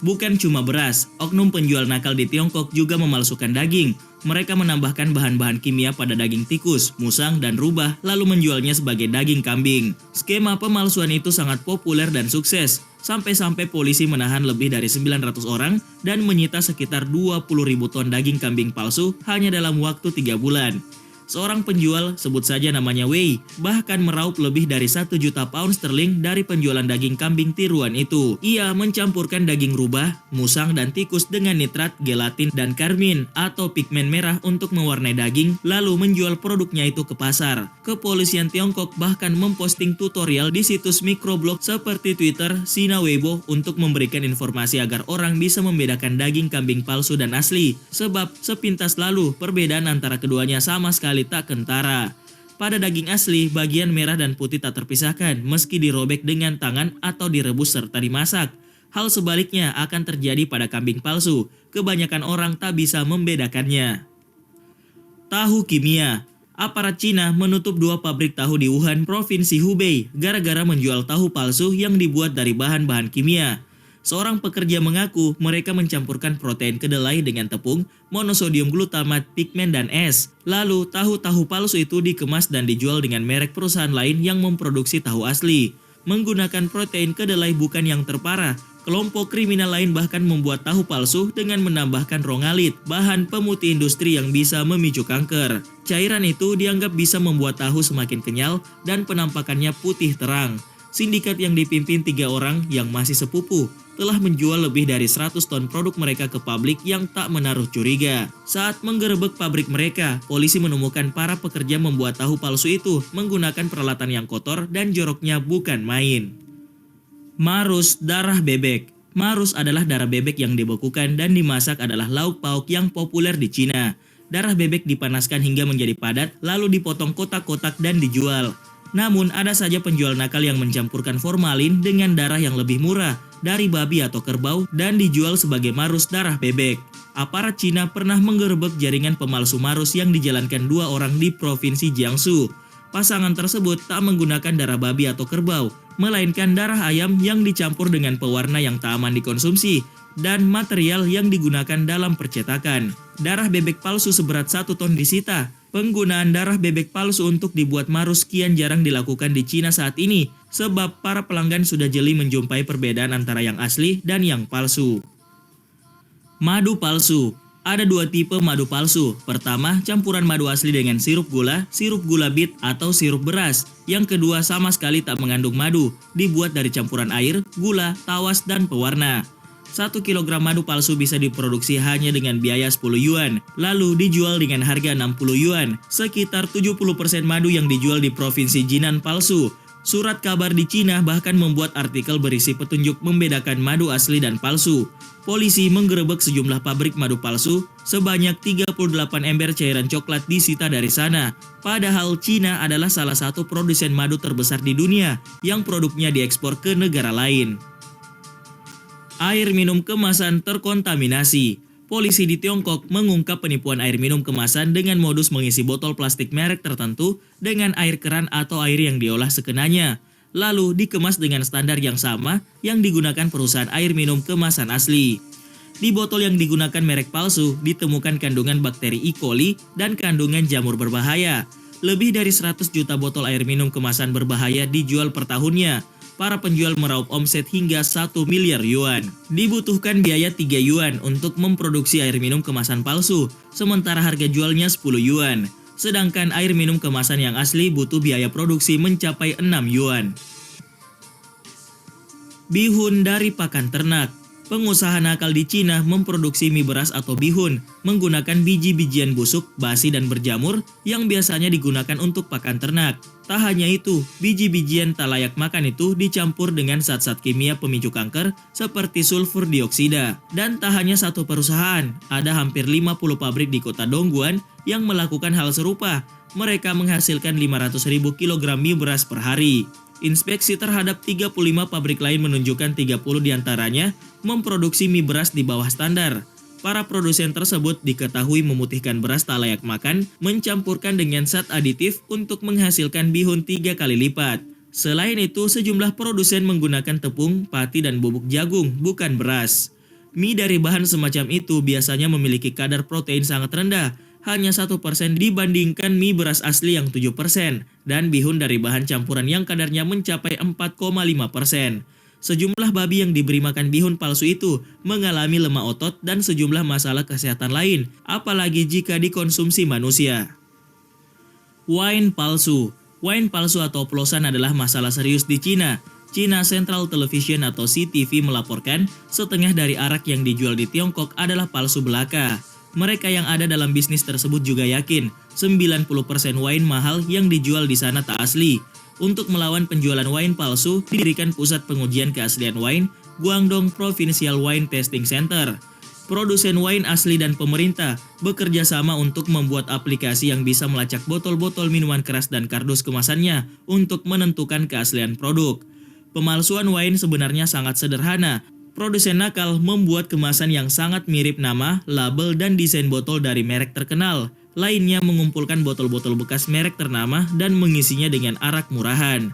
C: Bukan cuma beras, oknum penjual nakal di Tiongkok juga memalsukan daging. Mereka menambahkan bahan-bahan kimia pada daging tikus, musang, dan rubah, lalu menjualnya sebagai daging kambing. Skema pemalsuan itu sangat populer dan sukses, sampai-sampai polisi menahan lebih dari 900 orang dan menyita sekitar 20.000 ton daging kambing palsu hanya dalam waktu 3 bulan. Seorang penjual, sebut saja namanya Wei, bahkan meraup lebih dari 1 juta pound sterling dari penjualan daging kambing tiruan itu. Ia mencampurkan daging rubah, musang, dan tikus dengan nitrat, gelatin, dan karmin atau pigmen merah untuk mewarnai daging, lalu menjual produknya itu ke pasar. Kepolisian Tiongkok bahkan memposting tutorial di situs mikroblog seperti Twitter, Sina Weibo untuk memberikan informasi agar orang bisa membedakan daging kambing palsu dan asli. Sebab sepintas lalu perbedaan antara keduanya sama sekali tak kentara. Pada daging asli, bagian merah dan putih tak terpisahkan meski dirobek dengan tangan atau direbus serta dimasak. Hal sebaliknya akan terjadi pada kambing palsu. Kebanyakan orang tak bisa membedakannya. Tahu kimia. Aparat Cina menutup 2 pabrik tahu di Wuhan, Provinsi Hubei, gara-gara menjual tahu palsu yang dibuat dari bahan-bahan kimia. Seorang pekerja mengaku mereka mencampurkan protein kedelai dengan tepung, monosodium glutamat, pigmen, dan es. Lalu, tahu-tahu palsu itu dikemas dan dijual dengan merek perusahaan lain yang memproduksi tahu asli. Menggunakan protein kedelai bukan yang terparah. Kelompok kriminal lain bahkan membuat tahu palsu dengan menambahkan rongalit, bahan pemutih industri yang bisa memicu kanker. Cairan itu dianggap bisa membuat tahu semakin kenyal dan penampakannya putih terang. Sindikat yang dipimpin 3 orang yang masih sepupu telah menjual lebih dari 100 ton produk mereka ke publik yang tak menaruh curiga. Saat menggerebek pabrik mereka, polisi menemukan para pekerja membuat tahu palsu itu menggunakan peralatan yang kotor dan joroknya bukan main. Marus darah bebek. Marus adalah darah bebek yang dibekukan dan dimasak adalah lauk pauk yang populer di Cina. Darah bebek dipanaskan hingga menjadi padat, lalu dipotong kotak-kotak dan dijual. Namun ada saja penjual nakal yang mencampurkan formalin dengan darah yang lebih murah dari babi atau kerbau dan dijual sebagai marus darah bebek. Aparat Cina pernah menggerebek jaringan pemalsu marus yang dijalankan 2 orang di Provinsi Jiangsu. Pasangan tersebut tak menggunakan darah babi atau kerbau, melainkan darah ayam yang dicampur dengan pewarna yang tak aman dikonsumsi dan material yang digunakan dalam percetakan. Darah bebek palsu seberat 1 ton disita. Penggunaan darah bebek palsu untuk dibuat marus kian jarang dilakukan di Cina saat ini, sebab para pelanggan sudah jeli menjumpai perbedaan antara yang asli dan yang palsu. Madu palsu. Ada 2 tipe madu palsu. Pertama, campuran madu asli dengan sirup gula bit atau sirup beras. Yang kedua sama sekali tak mengandung madu, dibuat dari campuran air, gula, tawas, dan pewarna. 1 kg madu palsu bisa diproduksi hanya dengan biaya 10 yuan, lalu dijual dengan harga 60 yuan. Sekitar 70% madu yang dijual di Provinsi Jinan palsu. Surat kabar di Cina bahkan membuat artikel berisi petunjuk membedakan madu asli dan palsu. Polisi menggerebek sejumlah pabrik madu palsu, sebanyak 38 ember cairan coklat disita dari sana. Padahal Cina adalah salah satu produsen madu terbesar di dunia yang produknya diekspor ke negara lain. Air minum kemasan terkontaminasi. Polisi di Tiongkok mengungkap penipuan air minum kemasan dengan modus mengisi botol plastik merek tertentu dengan air keran atau air yang diolah sekenanya, lalu dikemas dengan standar yang sama yang digunakan perusahaan air minum kemasan asli. Di botol yang digunakan merek palsu ditemukan kandungan bakteri E. coli dan kandungan jamur berbahaya. Lebih dari 100 juta botol air minum kemasan berbahaya dijual per tahunnya. Para penjual meraup omset hingga 1 miliar yuan. Dibutuhkan biaya 3 yuan untuk memproduksi air minum kemasan palsu, sementara harga jualnya 10 yuan. Sedangkan air minum kemasan yang asli butuh biaya produksi mencapai 6 yuan. Bihun dari pakan ternak. Pengusaha nakal di Cina memproduksi mie beras atau bihun menggunakan biji-bijian busuk, basi, dan berjamur yang biasanya digunakan untuk pakan ternak. Tak hanya itu, biji-bijian tak layak makan itu dicampur dengan zat-zat kimia pemicu kanker seperti sulfur dioksida. Dan tak hanya satu perusahaan, ada hampir 50 pabrik di kota Dongguan yang melakukan hal serupa. Mereka menghasilkan 500.000 kg mie beras per hari. Inspeksi terhadap 35 pabrik lain menunjukkan 30 diantaranya memproduksi mie beras di bawah standar. Para produsen tersebut diketahui memutihkan beras tak layak makan, mencampurkan dengan zat aditif untuk menghasilkan bihun 3 kali lipat. Selain itu, sejumlah produsen menggunakan tepung, pati, dan bubuk jagung, bukan beras. Mie dari bahan semacam itu biasanya memiliki kadar protein sangat rendah, hanya 1% dibandingkan mie beras asli yang 7%, dan bihun dari bahan campuran yang kadarnya mencapai 4,5%. Sejumlah babi yang diberi makan bihun palsu itu mengalami lemah otot dan sejumlah masalah kesehatan lain, apalagi jika dikonsumsi manusia. Wine palsu. Wine palsu atau oplosan adalah masalah serius di Cina. China Central Television atau CTV melaporkan setengah dari arak yang dijual di Tiongkok adalah palsu belaka. Mereka yang ada dalam bisnis tersebut juga yakin 90% wine mahal yang dijual di sana tak asli. Untuk melawan penjualan wine palsu, didirikan Pusat Pengujian Keaslian Wine Guangdong Provincial Wine Testing Center. Produsen wine asli dan pemerintah bekerja sama untuk membuat aplikasi yang bisa melacak botol-botol minuman keras dan kardus kemasannya untuk menentukan keaslian produk. Pemalsuan wine sebenarnya sangat sederhana. Produsen nakal membuat kemasan yang sangat mirip nama, label, dan desain botol dari merek terkenal. Lainnya mengumpulkan botol-botol bekas merek ternama dan mengisinya dengan arak murahan.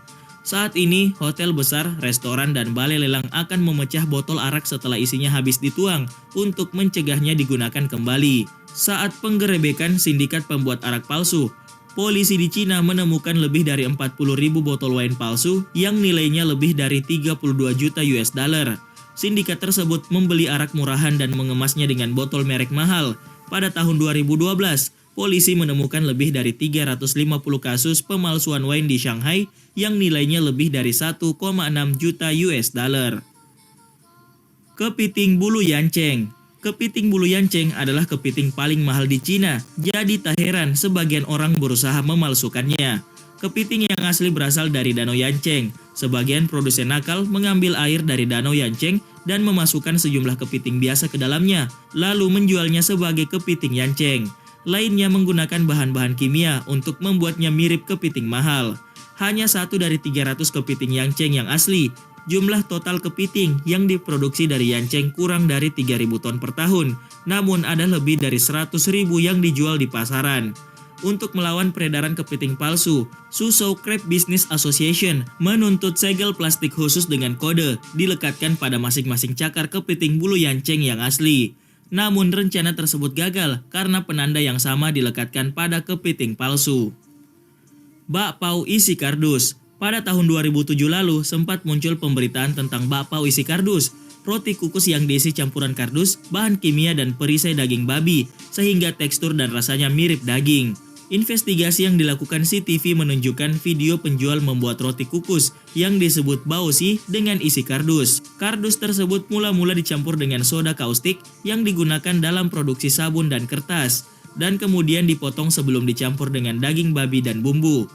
C: Saat ini, hotel besar, restoran, dan balai lelang akan memecah botol arak setelah isinya habis dituang untuk mencegahnya digunakan kembali. Saat penggerebekan sindikat pembuat arak palsu, polisi di Cina menemukan lebih dari 40.000 botol wine palsu yang nilainya lebih dari 32 juta US dollar. Sindikat tersebut membeli arak murahan dan mengemasnya dengan botol merek mahal. Pada tahun 2012, polisi menemukan lebih dari 350 kasus pemalsuan wine di Shanghai yang nilainya lebih dari 1,6 juta US dollar. Kepiting bulu yanceng. Kepiting bulu yanceng adalah kepiting paling mahal di Cina, jadi tak heran sebagian orang berusaha memalsukannya. Kepiting yang asli berasal dari Danau Yanceng. Sebagian produsen nakal mengambil air dari Danau Yanceng dan memasukkan sejumlah kepiting biasa ke dalamnya, lalu menjualnya sebagai kepiting yanceng. Lainnya menggunakan bahan-bahan kimia untuk membuatnya mirip kepiting mahal. Hanya 1 dari 300 kepiting yanceng yang asli. Jumlah total kepiting yang diproduksi dari yanceng kurang dari 3.000 ton per tahun, namun ada lebih dari 100.000 yang dijual di pasaran. Untuk melawan peredaran kepiting palsu, Suzhou Crab Business Association menuntut segel plastik khusus dengan kode dilekatkan pada masing-masing cakar kepiting bulu yanceng yang asli. Namun rencana tersebut gagal karena penanda yang sama dilekatkan pada kepiting palsu. Bakpao isi kardus. Pada tahun 2007 lalu sempat muncul pemberitaan tentang bakpao isi kardus, roti kukus yang diisi campuran kardus, bahan kimia dan perisai daging babi, sehingga tekstur dan rasanya mirip daging. Investigasi yang dilakukan CTV menunjukkan video penjual membuat roti kukus yang disebut baozi dengan isi kardus. Kardus tersebut mula-mula dicampur dengan soda kaustik yang digunakan dalam produksi sabun dan kertas, dan kemudian dipotong sebelum dicampur dengan daging babi dan bumbu.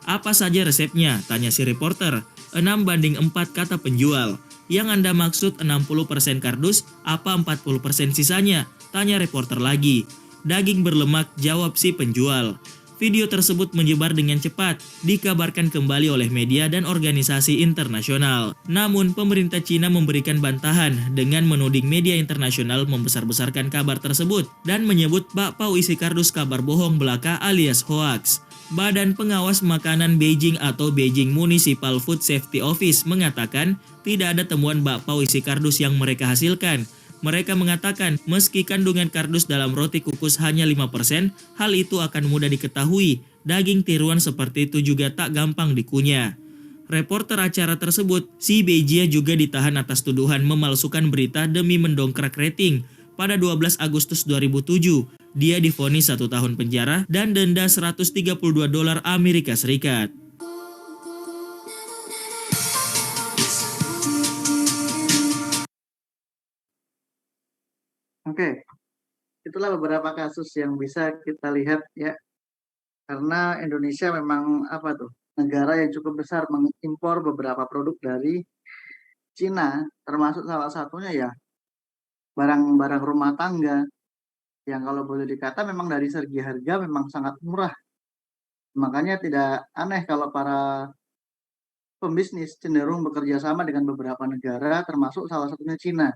C: Apa saja resepnya? Tanya si reporter. 6:4 kata penjual. Yang Anda maksud 60% kardus, apa 40% sisanya? Tanya reporter lagi. Daging berlemak, jawab si penjual. Video tersebut menyebar dengan cepat, dikabarkan kembali oleh media dan organisasi internasional. Namun, pemerintah Cina memberikan bantahan dengan menuding media internasional membesar-besarkan kabar tersebut dan menyebut bakpao isi kardus kabar bohong belaka alias hoax. Badan Pengawas Makanan Beijing atau Beijing Municipal Food Safety Office mengatakan tidak ada temuan bakpao isi kardus yang mereka hasilkan. Mereka mengatakan meski kandungan kardus dalam roti kukus hanya 5%, hal itu akan mudah diketahui. Daging tiruan seperti itu juga tak gampang dikunyah. Reporter acara tersebut, si Beijia juga ditahan atas tuduhan memalsukan berita demi mendongkrak rating. Pada 12 Agustus 2007, dia divonis 1 tahun penjara dan denda $132 Amerika Serikat.
A: Oke, itulah beberapa kasus yang bisa kita lihat ya, karena Indonesia memang negara yang cukup besar mengimpor beberapa produk dari Cina, termasuk salah satunya ya barang-barang rumah tangga yang kalau boleh dikata memang dari segi harga memang sangat murah. Makanya tidak aneh kalau para pembisnis cenderung bekerja sama dengan beberapa negara termasuk salah satunya Cina.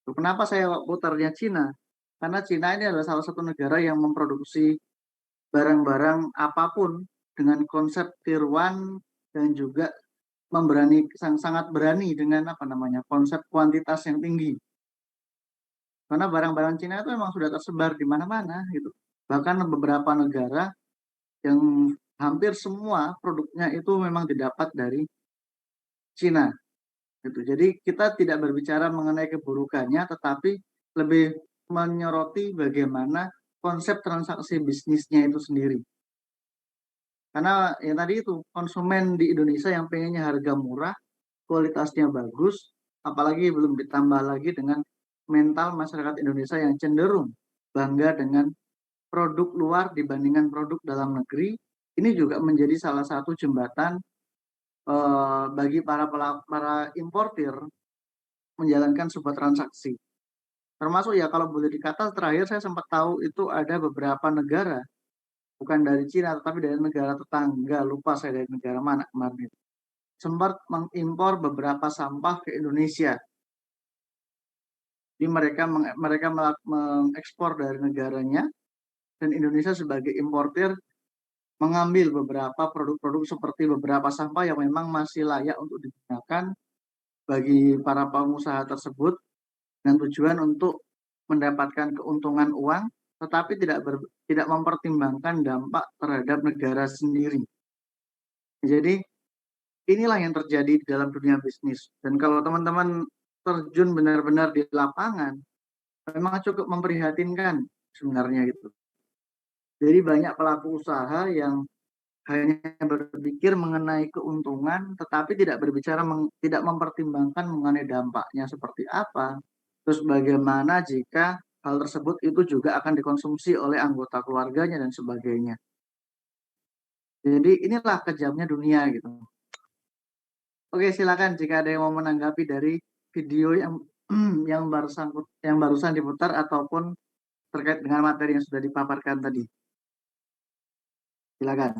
A: Kenapa saya putarnya Cina? Karena Cina ini adalah salah satu negara yang memproduksi barang-barang apapun dengan konsep tier one dan juga sangat berani dengan konsep kuantitas yang tinggi. Karena barang-barang Cina itu memang sudah tersebar di mana-mana gitu. Bahkan beberapa negara yang hampir semua produknya itu memang didapat dari Cina. Gitu. Jadi kita tidak berbicara mengenai keburukannya, tetapi lebih menyoroti bagaimana konsep transaksi bisnisnya itu sendiri. Karena yang tadi itu konsumen di Indonesia yang pengennya harga murah, kualitasnya bagus, apalagi belum ditambah lagi dengan mental masyarakat Indonesia yang cenderung bangga dengan produk luar dibandingkan produk dalam negeri. Ini juga menjadi salah satu jembatan bagi para importir menjalankan sebuah transaksi. Termasuk ya kalau boleh dikata terakhir saya sempat tahu itu ada beberapa negara, bukan dari Cina tetapi dari negara tetangga, lupa saya dari negara mana kemarin, sempat mengimpor beberapa sampah ke Indonesia. Jadi mereka mengekspor dari negaranya dan Indonesia sebagai importir mengambil beberapa produk-produk seperti beberapa sampah yang memang masih layak untuk digunakan bagi para pengusaha tersebut dengan tujuan untuk mendapatkan keuntungan uang, tetapi tidak mempertimbangkan dampak terhadap negara sendiri. Jadi inilah yang terjadi di dalam dunia bisnis. Dan kalau teman-teman terjun benar-benar di lapangan, memang cukup memprihatinkan sebenarnya gitu. Jadi banyak pelaku usaha yang hanya berpikir mengenai keuntungan, tetapi tidak berbicara, tidak mempertimbangkan mengenai dampaknya seperti apa. Terus bagaimana jika hal tersebut itu juga akan dikonsumsi oleh anggota keluarganya dan sebagainya. Jadi inilah kejamnya dunia gitu. Oke, silakan jika ada yang mau menanggapi dari video yang yang barusan diputar ataupun terkait dengan materi yang sudah dipaparkan tadi. Silakan.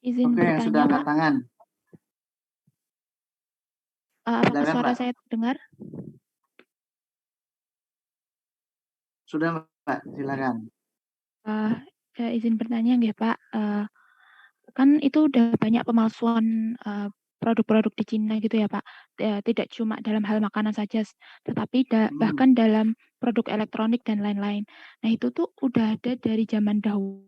D: Izin
A: Oke, yang sudah
D: bertanya,
A: angkat
D: Pak.
A: tangan.
D: Apakah
A: Silakan,
D: suara
A: Pak.
D: saya terdengar?
A: Sudah, Pak. Silakan.
D: Saya izin bertanya nggih, Pak. Kan itu udah banyak pemalsuan produk-produk di Cina gitu ya, Pak. Tidak cuma dalam hal makanan saja, tetapi bahkan dalam produk elektronik dan lain-lain. Nah, itu tuh udah ada dari zaman dahulu.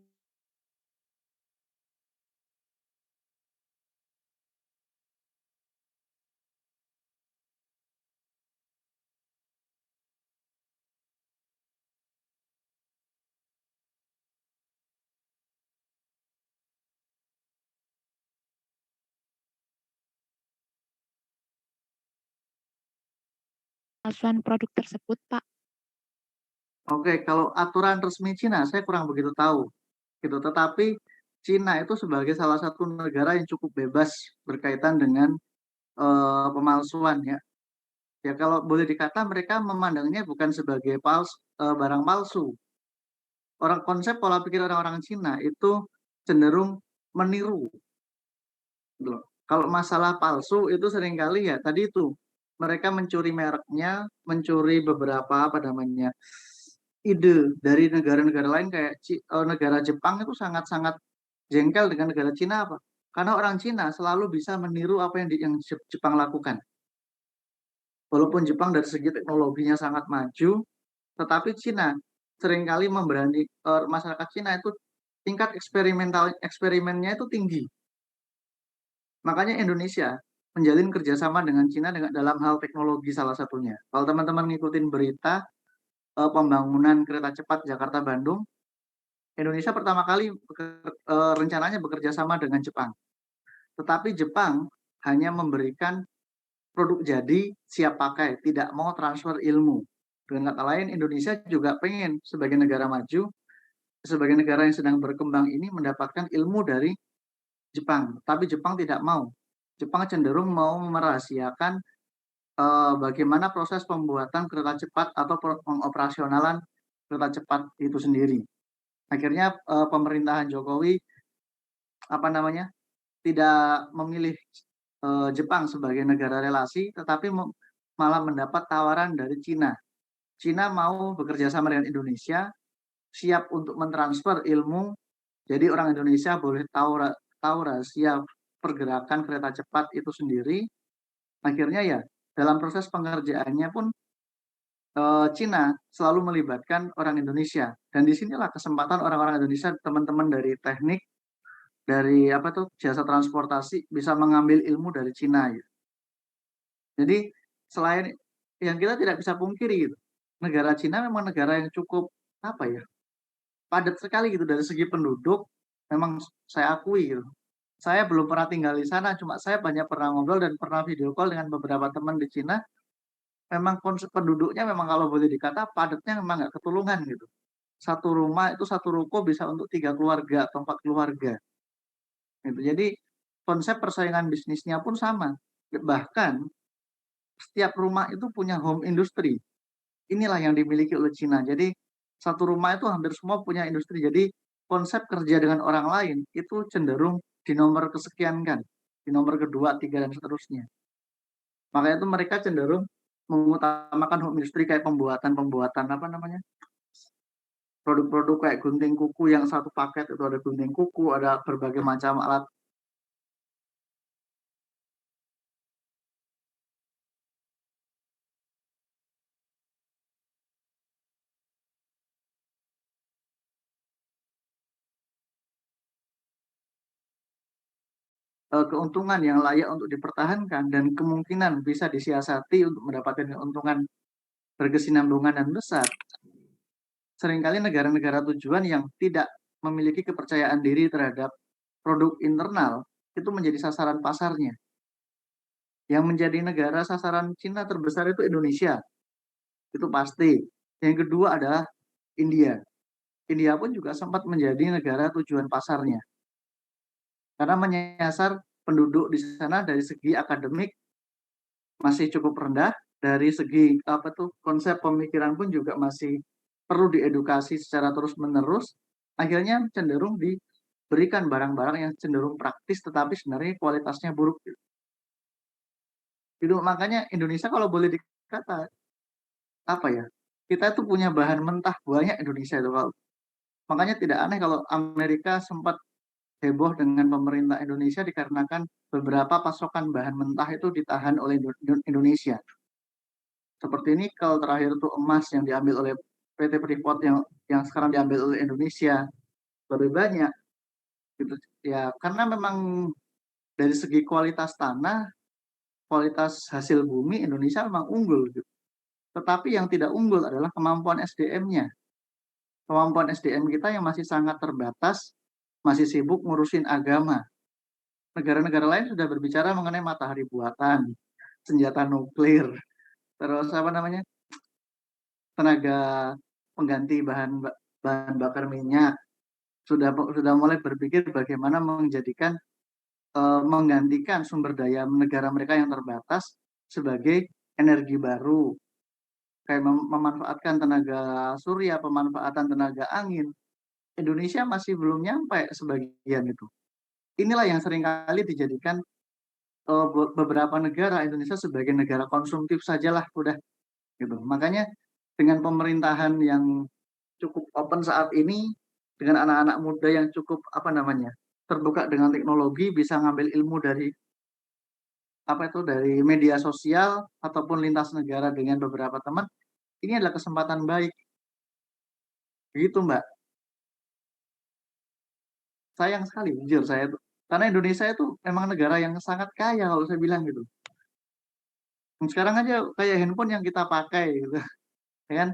D: Pemalsuan produk tersebut, Pak.
A: Oke, kalau aturan resmi Cina saya kurang begitu tahu, gitu. Tetapi Cina itu sebagai salah satu negara yang cukup bebas berkaitan dengan pemalsuan ya. Ya kalau boleh dikata mereka memandangnya bukan sebagai barang palsu. Konsep pola pikir orang-orang Cina itu cenderung meniru, gitu loh. Kalau masalah palsu itu seringkali ya tadi itu mereka mencuri mereknya, mencuri beberapa apa namanya ide dari negara-negara lain kayak negara Jepang itu sangat-sangat jengkel dengan negara Cina apa? Karena orang Cina selalu bisa meniru apa yang Jepang lakukan. Walaupun Jepang dari segi teknologinya sangat maju, tetapi Cina seringkali masyarakat Cina itu tingkat eksperimennya itu tinggi. Makanya Indonesia menjalin kerjasama dengan Cina dalam hal teknologi salah satunya. Kalau teman-teman ngikutin berita pembangunan kereta cepat Jakarta-Bandung, Indonesia pertama kali rencananya bekerja sama dengan Jepang. Tetapi Jepang hanya memberikan produk jadi siap pakai, tidak mau transfer ilmu. Dengan kata lain, Indonesia juga pengen sebagai negara maju, sebagai negara yang sedang berkembang ini mendapatkan ilmu dari Jepang. Tapi Jepang tidak mau. Jepang cenderung mau merahasiakan bagaimana proses pembuatan kereta cepat atau pengoperasionalan kereta cepat itu sendiri. Akhirnya pemerintahan Jokowi tidak memilih Jepang sebagai negara relasi, tetapi malah mendapat tawaran dari Cina. Cina mau bekerja sama dengan Indonesia, siap untuk mentransfer ilmu, jadi orang Indonesia boleh tahu rahasia pergerakan kereta cepat itu sendiri. Akhirnya ya dalam proses pengerjaannya pun Cina selalu melibatkan orang Indonesia, dan disinilah kesempatan orang-orang Indonesia, teman-teman dari teknik, dari jasa transportasi bisa mengambil ilmu dari Cina gitu. Jadi selain yang kita tidak bisa pungkiri gitu, negara Cina memang negara yang cukup padat sekali gitu dari segi penduduk. Memang saya akui gitu. Saya belum pernah tinggal di sana, cuma saya banyak pernah ngobrol dan pernah video call dengan beberapa teman di Cina. Memang konsep penduduknya memang kalau boleh dikata padatnya memang nggak ketulungan gitu. Satu rumah itu satu ruko bisa untuk 3 keluarga atau 4 keluarga. Gitu. Jadi konsep persaingan bisnisnya pun sama. Bahkan setiap rumah itu punya home industry. Inilah yang dimiliki oleh Cina. Jadi satu rumah itu hampir semua punya industri. Jadi konsep kerja dengan orang lain itu cenderung di nomor kesekian kan, di nomor kedua, tiga dan seterusnya. Makanya itu mereka cenderung mengutamakan home industry kayak pembuatan produk-produk kayak gunting kuku yang satu paket itu ada gunting kuku, ada berbagai macam alat keuntungan yang layak untuk dipertahankan dan kemungkinan bisa disiasati untuk mendapatkan keuntungan berkesinambungan dan besar, seringkali negara-negara tujuan yang tidak memiliki kepercayaan diri terhadap produk internal itu menjadi sasaran pasarnya. Yang menjadi negara sasaran Cina terbesar itu Indonesia, itu pasti. Yang kedua adalah India. India pun juga sempat menjadi negara tujuan pasarnya karena menyasar penduduk di sana dari segi akademik masih cukup rendah, dari segi konsep pemikiran pun juga masih perlu diedukasi secara terus-menerus. Akhirnya cenderung diberikan barang-barang yang cenderung praktis tetapi sebenarnya kualitasnya buruk. Itu makanya Indonesia kalau boleh dikata apa ya? Kita tuh punya bahan mentah banyak Indonesia itu kalau. Makanya tidak aneh kalau Amerika sempat heboh dengan pemerintah Indonesia dikarenakan beberapa pasokan bahan mentah itu ditahan oleh Indonesia. Seperti nikel terakhir itu emas yang diambil oleh PT Freeport yang sekarang diambil oleh Indonesia lebih banyak gitu ya, karena memang dari segi kualitas tanah, kualitas hasil bumi Indonesia memang unggul gitu. Tetapi yang tidak unggul adalah kemampuan SDM-nya. Kemampuan SDM kita yang masih sangat terbatas, masih sibuk ngurusin agama. Negara-negara lain sudah berbicara mengenai matahari buatan, senjata nuklir, terus apa namanya, tenaga pengganti bahan bakar minyak, sudah mulai berpikir bagaimana menggantikan sumber daya negara mereka yang terbatas sebagai energi baru, kayak memanfaatkan tenaga surya, pemanfaatan tenaga angin. Indonesia masih belum nyampe sebagian itu. Inilah yang seringkali dijadikan beberapa negara Indonesia sebagai negara konsumtif sajalah udah gitu. Makanya dengan pemerintahan yang cukup open saat ini, dengan anak-anak muda yang cukup terbuka dengan teknologi, bisa ngambil ilmu dari dari media sosial ataupun lintas negara dengan beberapa teman, ini adalah kesempatan baik. Begitu Mbak. Sayang sekali jujur saya tuh. Karena Indonesia itu memang negara yang sangat kaya kalau saya bilang gitu. Sekarang aja kayak handphone yang kita pakai gitu. Ya kan?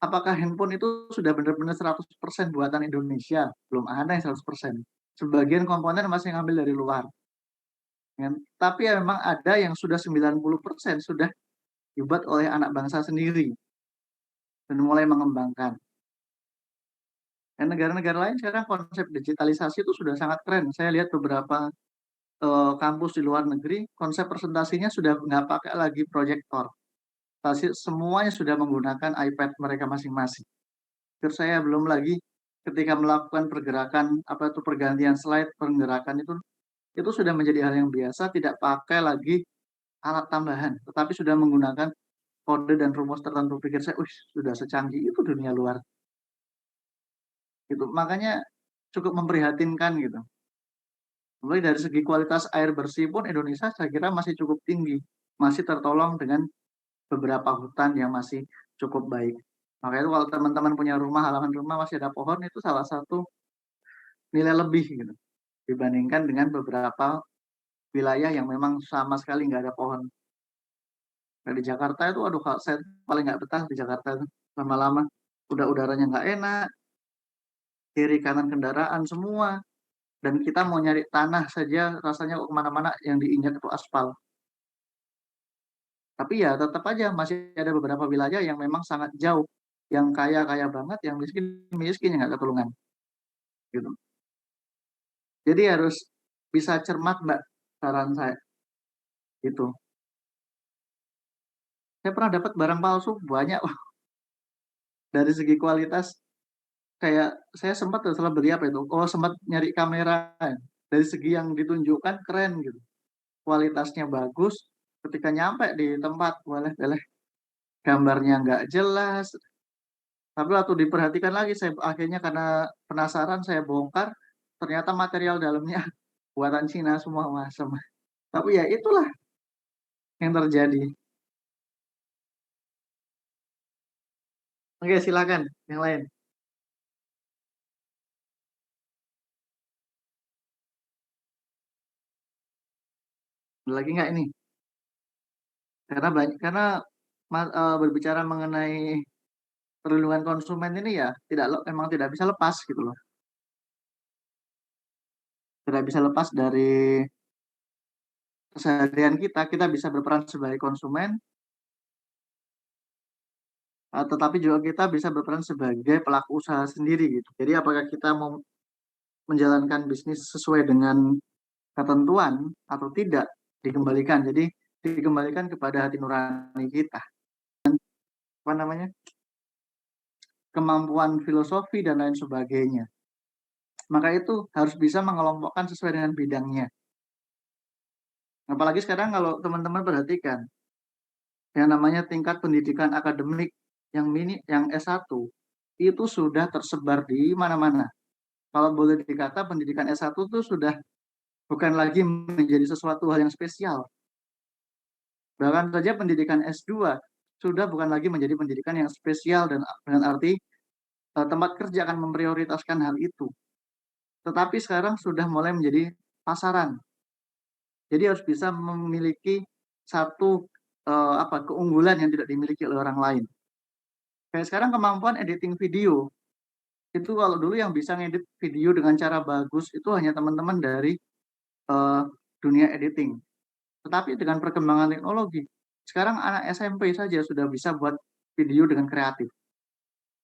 A: Apakah handphone itu sudah benar-benar 100% buatan Indonesia? Belum ada yang 100%. Sebagian komponen masih ngambil dari luar. Ya kan? Tapi ya memang ada yang sudah 90% sudah dibuat oleh anak bangsa sendiri dan mulai mengembangkan. Dan negara-negara lain sekarang konsep digitalisasi itu sudah sangat keren. Saya lihat beberapa kampus di luar negeri, konsep presentasinya sudah nggak pakai lagi proyektor. Semuanya sudah menggunakan iPad mereka masing-masing. Terus saya belum lagi ketika melakukan pergerakan pergantian slide, pergerakan itu sudah menjadi hal yang biasa, tidak pakai lagi alat tambahan, tetapi sudah menggunakan kode dan rumus tertentu. Pikir saya, sudah secanggih itu dunia luar. Gitu. Makanya cukup memprihatinkan gitu. Mulai dari segi kualitas air bersih pun Indonesia saya kira masih cukup tinggi, masih tertolong dengan beberapa hutan yang masih cukup baik. Makanya itu kalau teman-teman punya rumah, halaman rumah masih ada pohon, itu salah satu nilai lebih gitu dibandingkan dengan beberapa wilayah yang memang sama sekali nggak ada pohon. Kayak di Jakarta itu, aduh, saya paling nggak betah di Jakarta itu. Lama-lama udah udaranya nggak enak, kiri kanan kendaraan semua, dan kita mau nyari tanah saja rasanya kemana-mana yang diinjak itu aspal. Tapi ya tetap aja masih ada beberapa wilayah yang memang sangat jauh, yang kaya-kaya banget, yang miskin-miskin yang nggak ketulungan. Gitu. Jadi harus bisa cermat Mbak, saran saya. Itu. Saya pernah dapat barang palsu banyak dari segi kualitas. Kayak saya sempat setelah beli apa itu, sempat nyari kamera dari segi yang ditunjukkan keren gitu, kualitasnya bagus. Ketika nyampe di tempat, boleh gambarnya nggak jelas, Tapi waktu diperhatikan lagi saya akhirnya karena penasaran saya bongkar, ternyata material dalamnya buatan Cina semua, Mas. Tapi ya itulah yang terjadi. Oke, silakan yang lain. Ada lagi nggak ini? Karena berbicara mengenai perlindungan konsumen ini ya emang tidak bisa lepas gitu loh. Tidak bisa lepas dari keseharian kita bisa berperan sebagai konsumen, tetapi juga kita bisa berperan sebagai pelaku usaha sendiri gitu. Jadi apakah kita mau menjalankan bisnis sesuai dengan ketentuan atau tidak dikembalikan. Jadi dikembalikan kepada hati nurani kita. Apa namanya? Kemampuan filosofi dan lain sebagainya. Maka itu harus bisa mengelompokkan sesuai dengan bidangnya. Apalagi sekarang kalau teman-teman perhatikan, yang namanya tingkat pendidikan akademik yang S1 itu sudah tersebar di mana-mana. Kalau boleh dikata pendidikan S1 itu sudah bukan lagi menjadi sesuatu hal yang spesial. Bahkan saja pendidikan S2 sudah bukan lagi menjadi pendidikan yang spesial dan dengan arti tempat kerja akan memprioritaskan hal itu. Tetapi sekarang sudah mulai menjadi pasaran. Jadi harus bisa memiliki satu keunggulan yang tidak dimiliki oleh orang lain. Kayak sekarang kemampuan editing video. Itu kalau dulu yang bisa ngedit video dengan cara bagus itu hanya teman-teman dari dunia editing. Tetapi dengan perkembangan teknologi, sekarang anak SMP saja sudah bisa buat video dengan kreatif.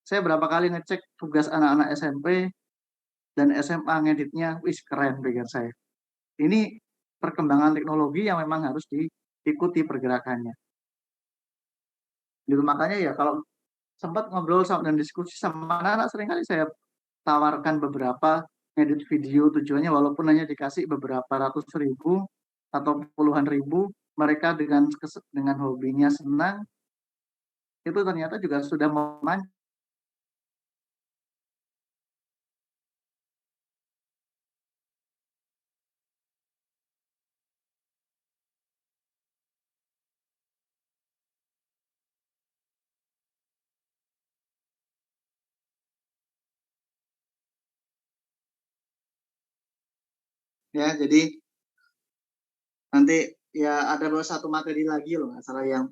A: Saya berapa kali ngecek tugas anak-anak SMP dan SMA ngeditnya, wih keren pikir saya. Ini perkembangan teknologi yang memang harus diikuti pergerakannya. Gitu, makanya ya kalau sempat ngobrol dan diskusi sama anak-anak, seringkali saya tawarkan beberapa ngedit video, tujuannya walaupun hanya dikasih beberapa ratus ribu atau puluhan ribu, mereka dengan hobinya senang, itu ternyata juga sudah memancing. Ya, jadi nanti ya ada satu materi lagi loh, nggak salah, yang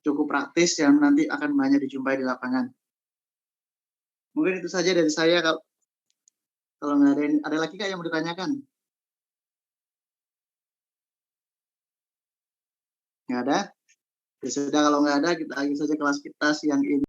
A: cukup praktis yang nanti akan banyak dijumpai di lapangan. Mungkin itu saja dari saya. Kalau nggak ada lagi kak yang mau ditanyakan? Nggak ada? Ya sudah, kalau nggak ada kita lagi saja kelas kita siang ini.